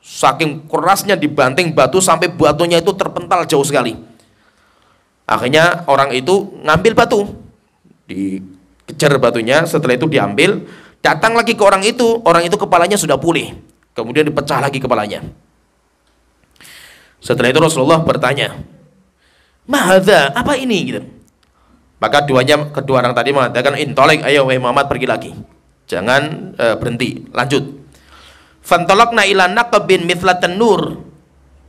saking kerasnya dibanting batu sampai batunya itu terpental jauh sekali. Akhirnya orang itu ngambil batu, dikejar batunya, setelah itu diambil, datang lagi ke orang itu kepalanya sudah pulih, kemudian dipecah lagi kepalanya. Setelah itu Rasulullah bertanya, mahadza, apa ini? Gitu. Maka kedua orang tadi mengatakan, "Intolik, ayo wahai Muhammad pergi lagi. Jangan berhenti, lanjut." Fantolakna ila naqabin mithla tanur.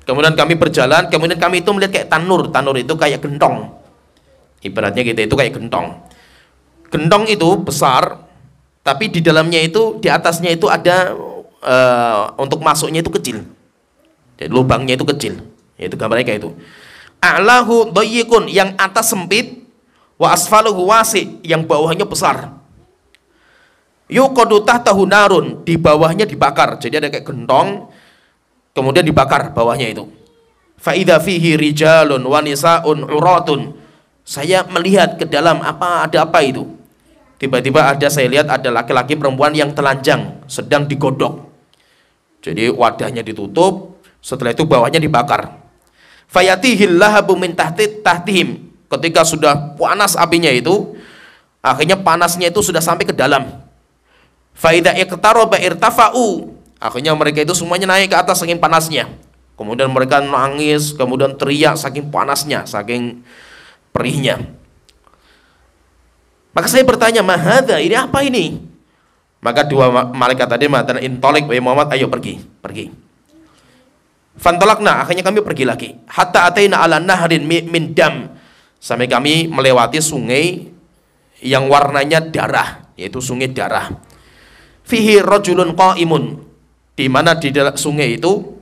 Kemudian kami berjalan, kemudian kami itu melihat kayak tanur. Tanur itu kayak gentong. Ibaratnya kita itu kayak gentong. Gentong itu besar, tapi di dalamnya itu, di atasnya itu ada untuk masuknya itu kecil. Jadi lubangnya itu kecil. Yaitu gambarnya kayak itu. A'lahu dhayyikun, yang atas sempit, wa asfaluhu wasi', yang bawahnya besar. Yuqadu tahtahu narun, di bawahnya dibakar. Jadi ada kayak gentong, kemudian dibakar bawahnya itu. Fa idza fihi rijalun wa nisaun uratun. Saya melihat ke dalam, ada apa itu? Tiba-tiba saya lihat ada laki-laki perempuan yang telanjang, sedang digodok. Jadi wadahnya ditutup, setelah itu bawahnya dibakar. Fayatihil lahabu min tahtihim. Ketika sudah panas apinya itu, akhirnya panasnya itu sudah sampai ke dalam. Fa idza iqtaraba irtafa'u. Akhirnya mereka itu semuanya naik ke atas saking panasnya. Kemudian mereka nangis, kemudian teriak saking panasnya, saking perihnya. Maka saya bertanya, "Mahadza, ini apa ini?" Maka dua malaikat tadi mengatakan, "Intolik wahai Muhammad, ayo pergi." Fantolakna, akhirnya kami pergi lagi. Hatta ataina ala nahrin min dam. Sampai kami melewati sungai yang warnanya darah, yaitu sungai darah. Fihi rajulun qaimun, di mana di dalam sungai itu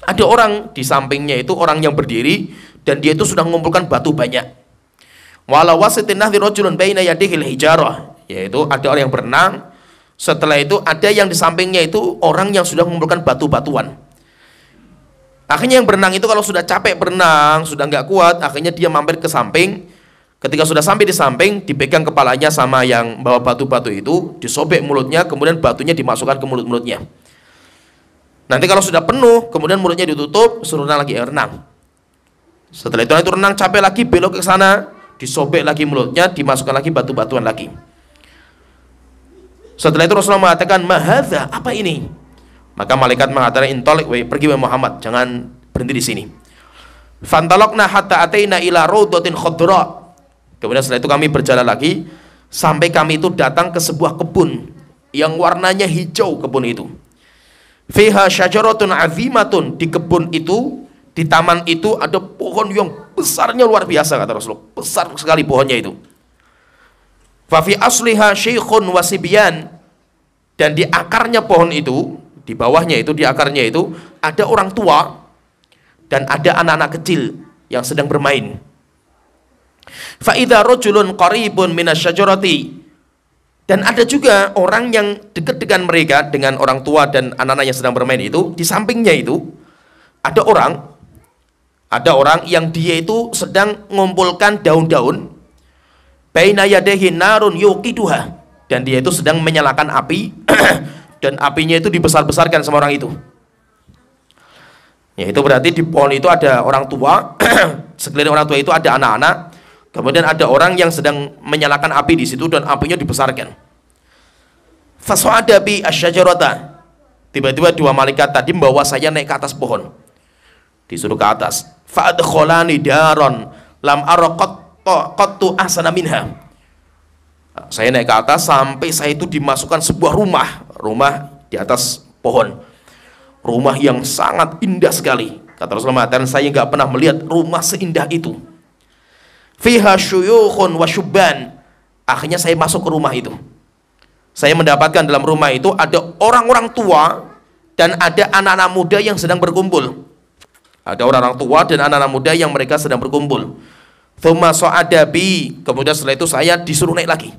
ada orang, di sampingnya itu orang yang berdiri, dan dia itu sudah mengumpulkan batu banyak. Wala wasitin nahri rajulun baina yadihil hijarah, yaitu ada orang yang berenang. Setelah itu ada yang di sampingnya itu orang yang sudah mengumpulkan batu-batuan. Akhirnya yang berenang itu kalau sudah capek berenang, sudah nggak kuat, akhirnya dia mampir ke samping. Ketika sudah sampai di samping, dipegang kepalanya sama yang bawa batu-batu itu, disobek mulutnya, kemudian batunya dimasukkan ke mulut-mulutnya. Nanti kalau sudah penuh, kemudian mulutnya ditutup, suruh lagi renang. Setelah itu renang capek lagi, belok ke sana, disobek lagi mulutnya, dimasukkan lagi batu-batuan lagi. Setelah itu Rasulullah mengatakan, "Mahadza, apa ini?" Maka malaikat mengatakan, "Intolik, pergi wahai Muhammad, jangan berhenti di sini." Fantalaqna hatta ataina ila rawdatin khadra. Kemudian setelah itu kami berjalan lagi sampai kami itu datang ke sebuah kebun yang warnanya hijau. Kebun itu fiha syajaratun azimatun, di kebun itu, di taman itu ada pohon yang besarnya luar biasa, kata Rasulullah, besar sekali pohonnya itu. Fa fi asliha syekhun wasibyan, dan di akarnya pohon itu, di bawahnya itu, di akarnya itu ada orang tua dan ada anak-anak kecil yang sedang bermain. Fa idza rajulun qaribun minasyajarati, dan ada juga orang yang dekat dengan mereka, dengan orang tua dan anak-anak yang sedang bermain itu. Di sampingnya itu ada orang yang dia itu sedang mengumpulkan daun-daun. Baina yadayhi narun yuqiduha, dan dia itu sedang menyalakan api dan apinya itu dibesar-besarkan sama orang itu. Ya, itu berarti di pohon itu ada orang tua, sekeliling orang tua itu ada anak-anak, kemudian ada orang yang sedang menyalakan api di situ dan apinya dibesarkan. Fas'ada bi asyajarata, tiba-tiba dua malaikat tadi membawa saya naik ke atas pohon, disuruh ke atas. Fa'adkholani daron lam ara qattu ahsana minha. Saya naik ke atas sampai saya itu dimasukkan sebuah rumah di atas pohon, rumah yang sangat indah sekali. Kata Rasulullah, dan saya nggak pernah melihat rumah seindah itu. Fiha syuyukhun wa syubban. Akhirnya saya masuk ke rumah itu. Saya mendapatkan dalam rumah itu ada orang-orang tua dan ada anak-anak muda yang sedang berkumpul. Ada orang-orang tua dan anak-anak muda yang mereka sedang berkumpul. Tsumma sa'ada bi, kemudian setelah itu saya disuruh naik lagi.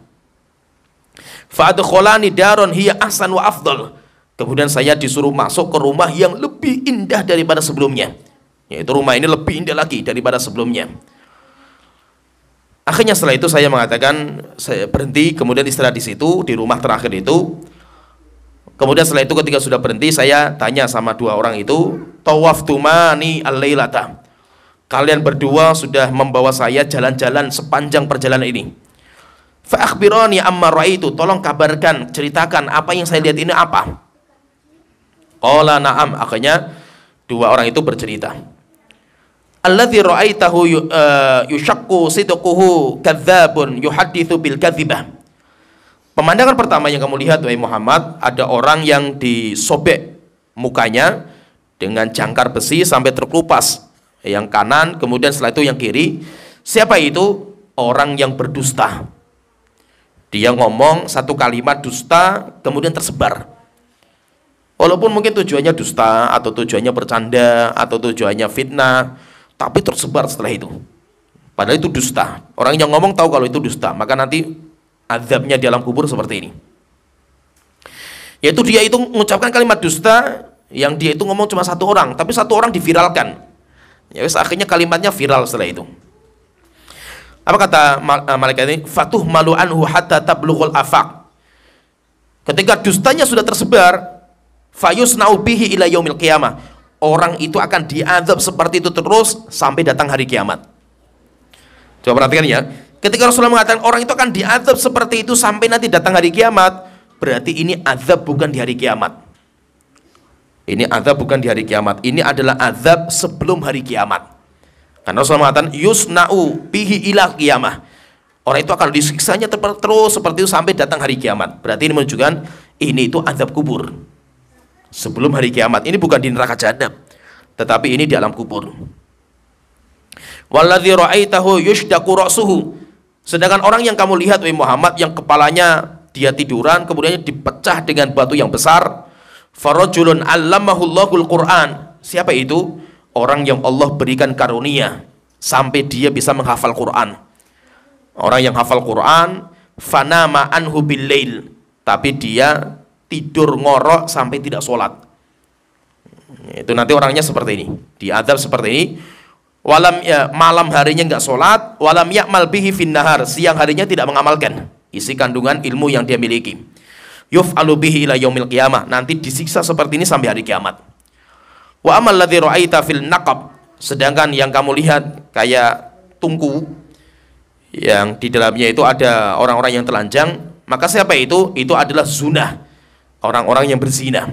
Fa'adkholani daron hiya ahsan wa afdal. Kemudian saya disuruh masuk ke rumah yang lebih indah daripada sebelumnya. Yaitu rumah ini lebih indah lagi daripada sebelumnya. Akhirnya setelah itu saya mengatakan, saya berhenti, kemudian istirahat di situ, di rumah terakhir itu. Kemudian setelah itu ketika sudah berhenti, saya tanya sama dua orang itu, tawaftumani al-lailata, kalian berdua sudah membawa saya jalan-jalan sepanjang perjalanan ini. Fa akhbirani amma ra'aitu, tolong kabarkan, ceritakan apa yang saya lihat ini apa. Qala na'am, akhirnya dua orang itu bercerita. alladzi ra'aitahu yushaqqu sidquhu kadzdzabun yuhadditsu bil kadzibah. Pemandangan pertama yang kamu lihat wahai Muhammad, ada orang yang disobek mukanya dengan jangkar besi sampai terkelupas, yang kanan, kemudian setelah itu yang kiri. Siapa itu? Orang yang berdusta. Dia ngomong satu kalimat dusta kemudian tersebar. Walaupun mungkin tujuannya dusta atau tujuannya bercanda atau tujuannya fitnah, tapi tersebar setelah itu. Padahal itu dusta. Orang yang ngomong tahu kalau itu dusta, maka nanti azabnya di alam kubur seperti ini. Yaitu dia itu mengucapkan kalimat dusta, yang dia itu ngomong cuma satu orang, tapi satu orang diviralkan. Ya wis, akhirnya kalimatnya viral setelah itu. Apa kata malaikat ini? Fatuh malu anhu hatta tablughul afaq. Ketika dustanya sudah tersebar, fayusna'u bihi ila yaumil qiyamah. Orang itu akan diazab seperti itu terus sampai datang hari kiamat. Coba perhatikan ya. Ketika Rasulullah mengatakan orang itu akan diazab seperti itu sampai nanti datang hari kiamat, berarti ini azab bukan di hari kiamat. Ini azab bukan di hari kiamat. Ini adalah azab sebelum hari kiamat. Karena Rasulullah mengatakan yusna'u bihi ila qiyamah. Orang itu akan disiksanya terus seperti itu sampai datang hari kiamat. Berarti ini menunjukkan ini itu azab kubur sebelum hari kiamat. Ini bukan di neraka jahanam, tetapi ini di alam kubur. Walladzi ra'aitahu yushdaqu ra'suhu. Sedangkan orang yang kamu lihat wahai Muhammad, yang kepalanya dia tiduran kemudian dipecah dengan batu yang besar, farajulun 'allamahullahul Qur'an. Siapa itu? Orang yang Allah berikan karunia sampai dia bisa menghafal Quran. Orang yang hafal Quran, fanama anhu billail, tapi dia tidur ngorok sampai tidak sholat. Itu nanti orangnya seperti ini, diazab seperti ini. Walam ya, malam harinya nggak sholat, walam ya'mal bihi finnahar, siang harinya tidak mengamalkan isi kandungan ilmu yang dia miliki. Yuf'alu bihi ila yaumil qiyamah, nanti disiksa seperti ini sampai hari kiamat. Wa amal ladzi ra'aita fil naqab, sedangkan yang kamu lihat kayak tungku yang di dalamnya itu ada orang-orang yang telanjang, maka siapa itu? Itu adalah zunah, orang-orang yang berzina.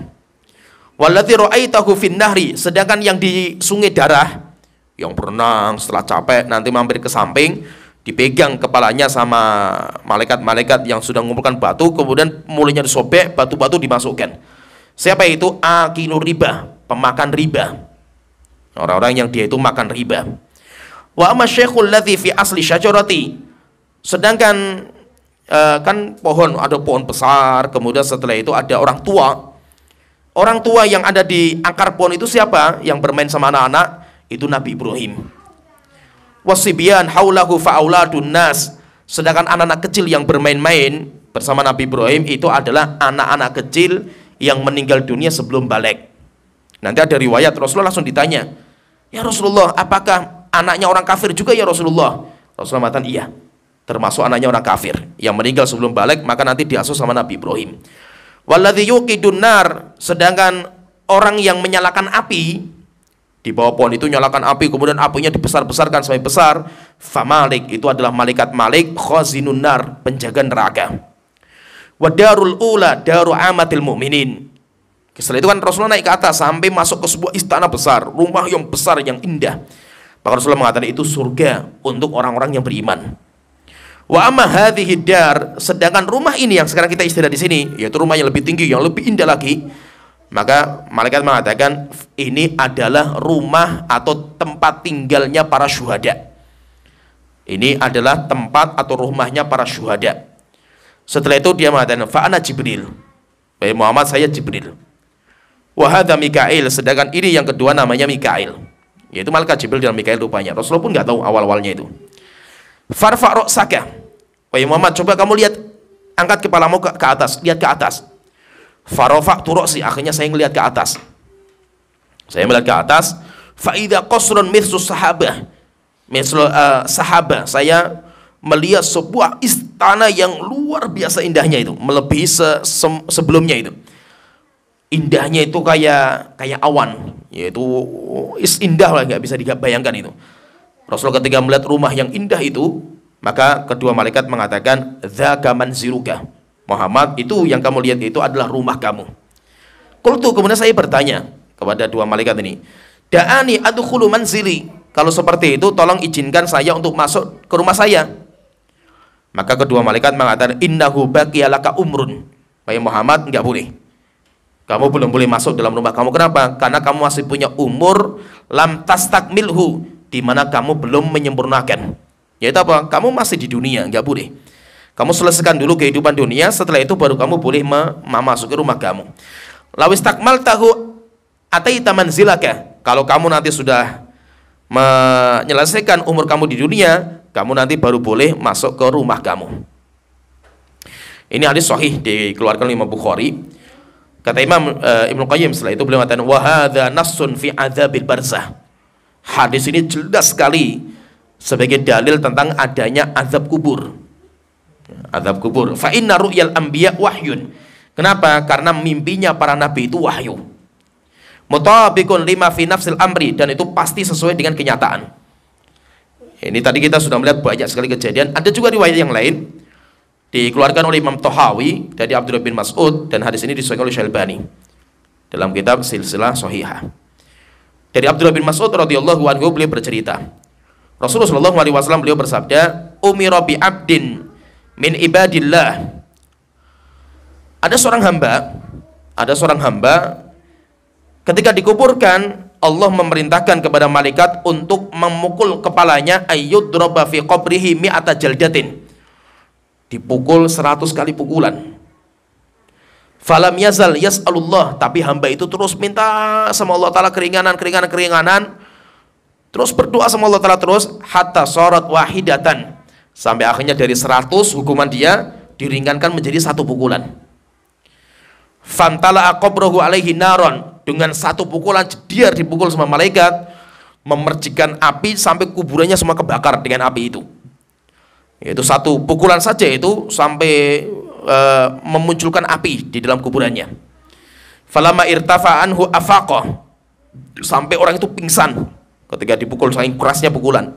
Walladzi ra'aitahu fin nahri, sedangkan yang di sungai darah, yang berenang setelah capek nanti mampir ke samping, dipegang kepalanya sama malaikat-malaikat yang sudah mengumpulkan batu, kemudian mulutnya disobek, batu-batu dimasukkan. Siapa itu? Akilur riba, pemakan riba. Orang-orang yang dia itu makan riba. Wa amma syekhul ladzi fi asli syajarati, sedangkan kan pohon, ada pohon besar, kemudian setelah itu ada orang tua. Orang tua yang ada di akar pohon itu siapa? Yang bermain sama anak-anak, itu Nabi Ibrahim. Wasibyan haulahu fa'auladun nas, sedangkan anak-anak kecil yang bermain-main bersama Nabi Ibrahim itu adalah anak-anak kecil yang meninggal dunia sebelum balik. Nanti ada riwayat Rasulullah langsung ditanya, ya Rasulullah, apakah anaknya orang kafir juga ya Rasulullah? Rasulullah mengatakan iya, termasuk anaknya orang kafir yang meninggal sebelum balik, maka nanti diasuh sama Nabi Ibrahim. Walladzi yuqidun nar, sedangkan orang yang menyalakan api, di bawah pohon itu nyalakan api, kemudian apinya dibesar-besarkan sampai besar, famalik, itu adalah malaikat Malik, khazinun nar, penjaga neraka. Wadarul ula daru amatil mu'minin. Setelah itu kan Rasulullah naik ke atas sampai masuk ke sebuah istana besar, rumah yang besar yang indah. Maka Rasulullah mengatakan itu surga untuk orang-orang yang beriman. Wa amma hadhihi dar, sedangkan rumah ini yang sekarang kita istirahat di sini, yaitu rumah yang lebih tinggi, yang lebih indah lagi. Maka malaikat mengatakan ini adalah rumah atau tempat tinggalnya para syuhada. Ini adalah tempat atau rumahnya para syuhada. Setelah itu dia mengatakan fa ana Jibril. Baik Muhammad, saya Jibril. Wa hadza Mikail, sedangkan ini yang kedua namanya Mikail. Yaitu malaikat Jibril dan Mikail rupanya. Rasulullah pun nggak tahu awal-awalnya itu. Farfa' ra'saka. Baik Muhammad, coba kamu lihat, angkat kepalamu ke atas, lihat ke atas. Farafa'tu ra'si, akhirnya saya melihat ke atas. Saya melihat ke atas, fa idza qasrun mithlu sahabah. Sahabah, saya melihat sebuah istana yang luar biasa indahnya itu, melebihi sebelumnya itu. Indahnya itu kayak awan, yaitu indah lah, nggak bisa dibayangkan itu. Rasulullah ketika melihat rumah yang indah itu, maka kedua malaikat mengatakan, dzaka manziruka. Muhammad, itu yang kamu lihat itu adalah rumah kamu. Qultu, kemudian saya bertanya kepada dua malaikat ini, da'ani adkhulu manzili, Kalau seperti itu tolong izinkan saya untuk masuk ke rumah saya. Maka kedua malaikat mengatakan, innahu baqiyalaka umrun. Wahai Muhammad, enggak boleh. Kamu belum boleh masuk dalam rumah kamu. Kenapa? Karena kamu masih punya umur lam tastakmilhu, di mana kamu belum menyempurnakan. Yaitu apa? Kamu masih di dunia, enggak boleh. Kamu selesaikan dulu kehidupan dunia, setelah itu baru kamu boleh memasuki rumah kamu. Lawis takmal tahu ataita manzilaka. Kalau kamu nanti sudah menyelesaikan umur kamu di dunia, kamu nanti baru boleh masuk ke rumah kamu. Ini hadis sahih dikeluarkan oleh Imam Bukhari. Kata Imam Ibnu Qayyim setelah itu beliau mengatakan, wa hadza nassun fi adzabil barzah. Hadis ini jelas sekali sebagai dalil tentang adanya azab kubur. Azab kubur. Fa inna ru'yal anbiya wahyun. Kenapa? Karena mimpinya para nabi itu wahyu. Mutabiqun lima fi nafsil amri, dan itu pasti sesuai dengan kenyataan. Ini tadi kita sudah melihat banyak sekali kejadian. Ada juga riwayat yang lain dikeluarkan oleh Imam Tahawi dari Abdullah bin Mas'ud, dan hadis ini disahihkan oleh Syalbani dalam kitab Silsilah Shahihah. Dari Abdullah bin Mas'ud radhiyallahu anhu, beliau bercerita, Rasulullah sallallahu alaihi wasallam beliau bersabda, umira bi abdin min ibadillah. Ada seorang hamba ketika dikuburkan, Allah memerintahkan kepada malaikat untuk memukul kepalanya, ayyudraba fi qabrihi mi'ata jaldatin. Dipukul 100 kali pukulan. Falam yazal yas'alullah, tapi hamba itu terus minta sama Allah Ta'ala keringanan, terus berdoa sama Allah Ta'ala terus, hatta sarat wahidatan, sampai akhirnya dari 100 hukuman dia diringankan menjadi 1 pukulan. Fantala aqabrahu alaihi naron, dengan 1 pukulan dia dipukul sama malaikat, memercikan api sampai kuburannya semua kebakar dengan api itu. Yaitu 1 pukulan saja itu sampai memunculkan api di dalam kuburannya. Falamma irtafa anhu afaqah, sampai orang itu pingsan ketika dipukul saking kerasnya pukulan.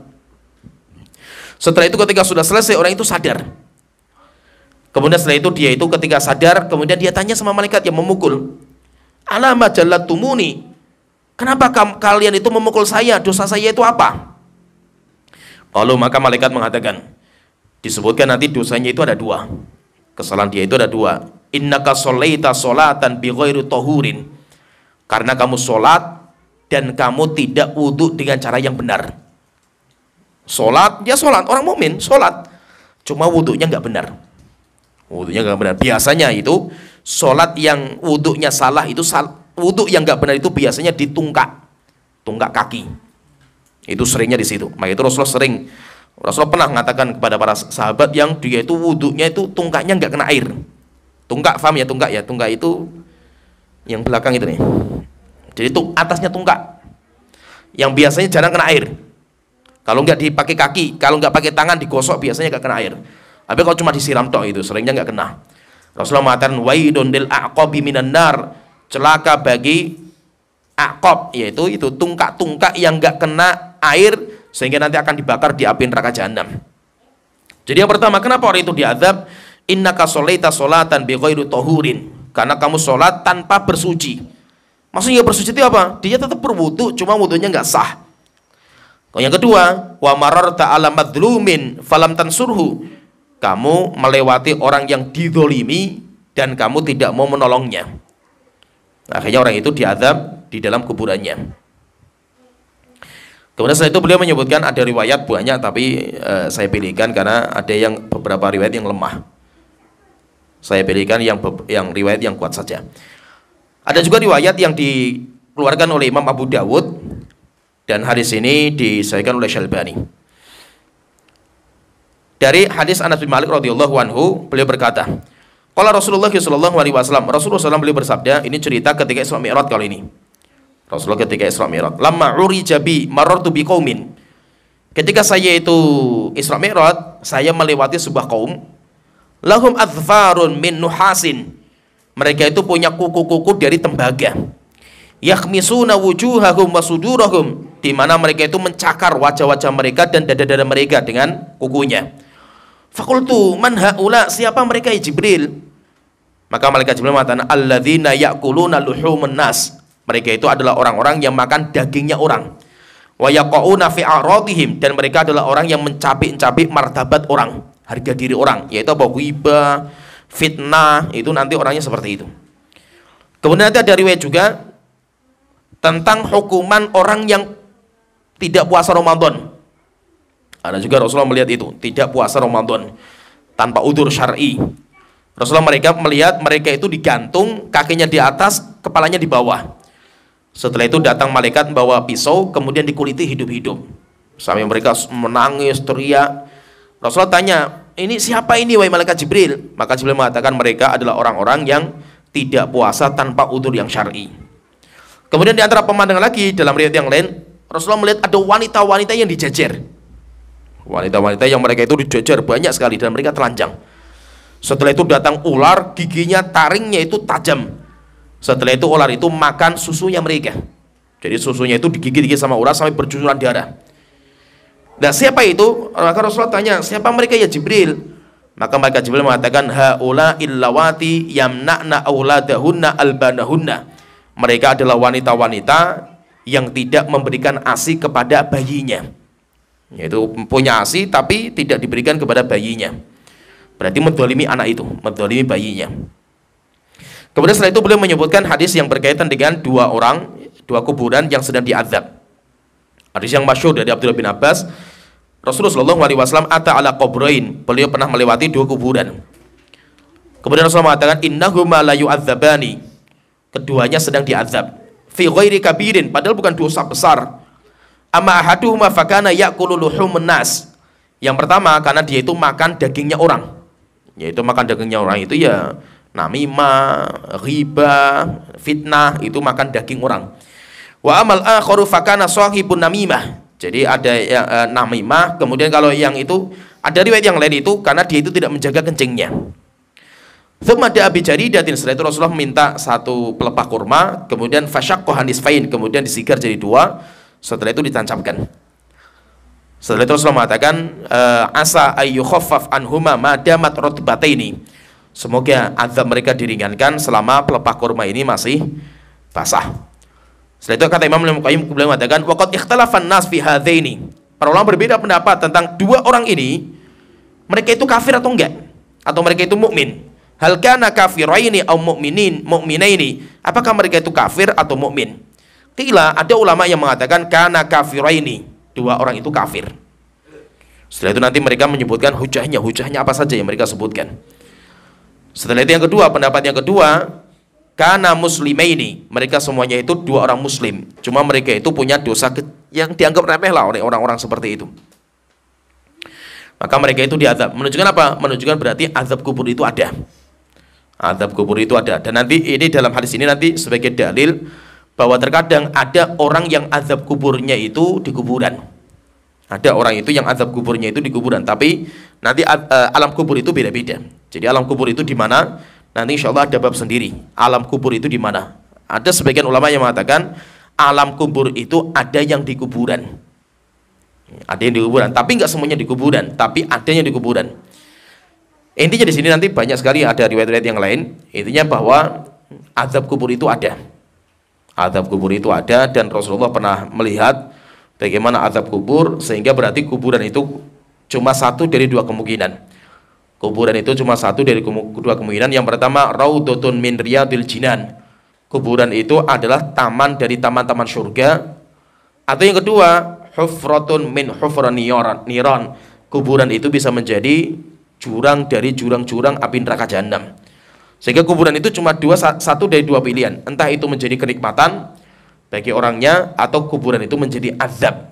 Setelah itu ketika sudah selesai, orang itu sadar. Kemudian setelah itu dia itu ketika sadar, kemudian dia tanya sama malaikat yang memukul, alama jallatumuni, kenapa kalian itu memukul saya? Dosa saya itu apa? Lalu maka malaikat mengatakan, disebutkan nanti dosanya itu ada 2. Kesalahan dia itu ada 2. Innaka sholaita sholatan bi ghairi tahurin, karena kamu sholat dan kamu tidak wudhu dengan cara yang benar. Sholat, ya sholat, orang mukmin sholat, cuma wudhunya nggak benar. Wudhunya nggak benar. Biasanya itu sholat yang wudhunya salah itu wudhu yang nggak benar itu biasanya di tungkak kaki. Itu seringnya di situ. Maka itu Rasulullah pernah mengatakan kepada para sahabat yang dia itu wudhunya itu tungkaknya nggak kena air. Tungkak, paham ya tungkak ya? Tungkak itu yang belakang itu nih. Jadi itu atasnya tungkak, yang biasanya jarang kena air. Kalau nggak dipakai kaki, kalau nggak pakai tangan digosok biasanya nggak kena air. Tapi kalau cuma disiram tok itu seringnya nggak kena. Rasulullah mengatakan waidun lil aqabi minan nar, celaka bagi aqab, yaitu itu tungkak-tungkak yang nggak kena air sehingga nanti akan dibakar di api neraka jahanam. Jadi yang pertama, kenapa orang itu diazab? Innaka sholaita sholatan bi ghairi tahurin, karena kamu sholat tanpa bersuci. Maksudnya bersuci itu apa? Dia tetap berwudu, cuma wudunya nggak sah. Yang kedua, wa mararta ala madzlumin falam tansurhu, kamu melewati orang yang dizolimi dan kamu tidak mau menolongnya. Akhirnya orang itu diazab di dalam kuburannya. Kemudian setelah itu beliau menyebutkan ada riwayat banyak, tapi saya pilihkan karena ada yang beberapa riwayat yang lemah. Saya pilihkan yang riwayat yang kuat saja. Ada juga riwayat yang dikeluarkan oleh Imam Abu Dawud, dan hadis ini disahihkan oleh Syalbani. Dari hadis Anas bin Malik radhiyallahu anhu, beliau berkata, qala Rasulullah sallallahu alaihi wasallam, Rasulullah SAW beliau bersabda, ini cerita ketika Isra Mi'raj kali ini. Rasulullah ketika Isra Mi'raj, lamma urija bi marartu bi qaumin, ketika saya itu Isra Mi'raj, saya melewati sebuah kaum, lahum adfarun min nuhasin, mereka itu punya kuku-kuku dari tembaga, yakhmisuna wujuhahum wa sudurahum, di mana mereka itu mencakar wajah-wajah mereka dan dada-dada mereka dengan kukunya. Fakultu man haula, siapa mereka ya Jibril? Maka malaikat Jibril mengatakan, alladzina ya'kuluna luhumun nas, mereka itu adalah orang-orang yang makan dagingnya orang. wa yaqauna fi a'radihim, dan mereka adalah orang yang mencabik-cabik martabat orang, harga diri orang, yaitu apa? Ghibah, fitnah, itu nanti orangnya seperti itu. Kemudian nanti ada riwayat juga tentang hukuman orang yang tidak puasa Ramadan. Ada juga Rasulullah melihat itu, tidak puasa Ramadan tanpa udzur syar'i. Rasulullah melihat mereka itu digantung, kakinya di atas, kepalanya di bawah. Setelah itu datang malaikat membawa pisau, kemudian dikuliti hidup-hidup. Sampai mereka menangis, teriak. Rasulullah tanya, ini siapa ini wahai malaikat Jibril? Maka Jibril mengatakan mereka adalah orang-orang yang tidak puasa tanpa udzur yang syar'i. Kemudian di antara pemandangan lagi dalam riwayat yang lain, Rasulullah melihat ada wanita-wanita yang dijejer. Wanita-wanita yang mereka itu dijejer banyak sekali dan mereka telanjang. Setelah itu datang ular, giginya, taringnya itu tajam. Setelah itu ular itu makan susunya mereka. Jadi susunya itu digigit-gigit sama ular sampai bercucuran darah. Nah, siapa itu? Maka Rasulullah tanya, siapa mereka ya Jibril? Maka malaikat Jibril mengatakan, haula illawati yamna'na auladahunna albanahunna. Mereka adalah wanita-wanita yang tidak memberikan ASI kepada bayinya. Yaitu punya ASI tapi tidak diberikan kepada bayinya. Berarti menzalimi anak itu, menzalimi bayinya. Kemudian setelah itu beliau menyebutkan hadis yang berkaitan dengan dua kuburan yang sedang diazab. Hadis yang masyhur dari Abdullah bin Abbas, Rasulullah SAW ata ala qabrain, beliau pernah melewati dua kuburan. Kemudian Rasulullah mengatakan, innahuma la yu'adzabani, keduanya sedang diazab. Fi ghairi kabirin, padahal bukan dosa besar. Amma ahaduhuma fakana ya'kulu luhumun nas. Yang pertama karena dia itu makan dagingnya orang. Yaitu makan dagingnya orang itu ya namimah, ghibah, fitnah, itu makan daging orang. Wa amal akharu fakana sahibun namimah. Jadi ada namimah, kemudian kalau yang itu ada riwayat yang lain itu karena dia itu tidak menjaga kencingnya. Tsumma da'a bi jaridatin, setelah itu Rasulullah minta satu pelepah kurma, kemudian fasyaqqaha nisfain, kemudian disigar jadi dua. Setelah itu ditancapkan. Setelah itu Rasulullah mengatakan, asa ayyukhaffaf anhuma madamat rutbataini. Semoga azab mereka diringankan selama pelepah kurma ini masih basah. Setelah itu kata Imam Al-Qayyim beliau mengatakan, waqad ikhtalafan nas fi hadaini. Para ulama berbeda pendapat tentang dua orang ini, mereka itu kafir atau enggak? Atau mereka itu mukmin? Hal kana kafiraini aw mu'minaini? Apakah mereka itu kafir atau mukmin? Qila, ada ulama yang mengatakan kana kafiraini, dua orang itu kafir. Setelah itu nanti mereka menyebutkan hujahnya apa saja yang mereka sebutkan. Setelah itu yang kedua, pendapat yang kedua, kana muslimaini, mereka semuanya itu dua orang muslim, cuma mereka itu punya dosa yang dianggap remeh lah oleh orang-orang seperti itu. Maka mereka itu diazab. Menunjukkan apa? Menunjukkan berarti azab kubur itu ada. Azab kubur itu ada. Dan nanti ini dalam hadis ini nanti sebagai dalil bahwa terkadang ada orang yang azab kuburnya itu di kuburan. Ada orang itu yang azab kuburnya itu di kuburan, tapi nanti alam kubur itu beda-beda. Jadi alam kubur itu di mana? Nanti insya Allah ada bab sendiri. Alam kubur itu di mana? Ada sebagian ulama yang mengatakan alam kubur itu ada yang di kuburan. Ada yang di kuburan, tapi nggak semuanya di kuburan, tapi ada yang di kuburan. Intinya di sini nanti banyak sekali ada riwayat-riwayat yang lain. Intinya bahwa azab kubur itu ada. Azab kubur itu ada, dan Rasulullah pernah melihat bagaimana azab kubur, sehingga berarti kuburan itu cuma satu dari dua kemungkinan. Kuburan itu cuma satu dari dua kemungkinan. Yang pertama, raudhatun min riyadil jinan. Kuburan itu adalah taman dari taman-taman surga. Atau yang kedua, hufratun min hufran niran. Kuburan itu bisa menjadi jurang dari jurang-jurang api neraka jahanam. Sehingga kuburan itu cuma satu dari dua pilihan. Entah itu menjadi kenikmatan bagi orangnya, atau kuburan itu menjadi azab.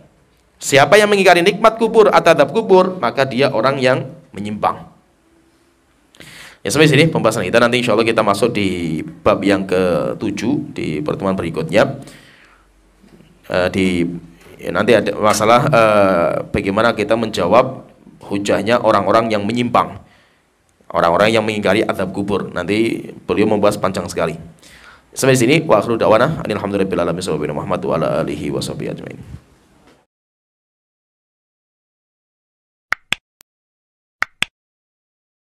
Siapa yang mengingkari nikmat kubur atau azab kubur, maka dia orang yang menyimpang. Ya, sampai sini pembahasan kita. Nanti insya Allah kita masuk di bab yang ke-7 di pertemuan berikutnya. Nanti ada masalah bagaimana kita menjawab hujahnya orang-orang yang menyimpang, orang-orang yang mengingkari azab kubur. Nanti beliau membahas panjang sekali. Sampai sini, wa akhiru da'wana alhamdulillahirabbil alamin, Muhammad wa ala alihi washabihi ajmain.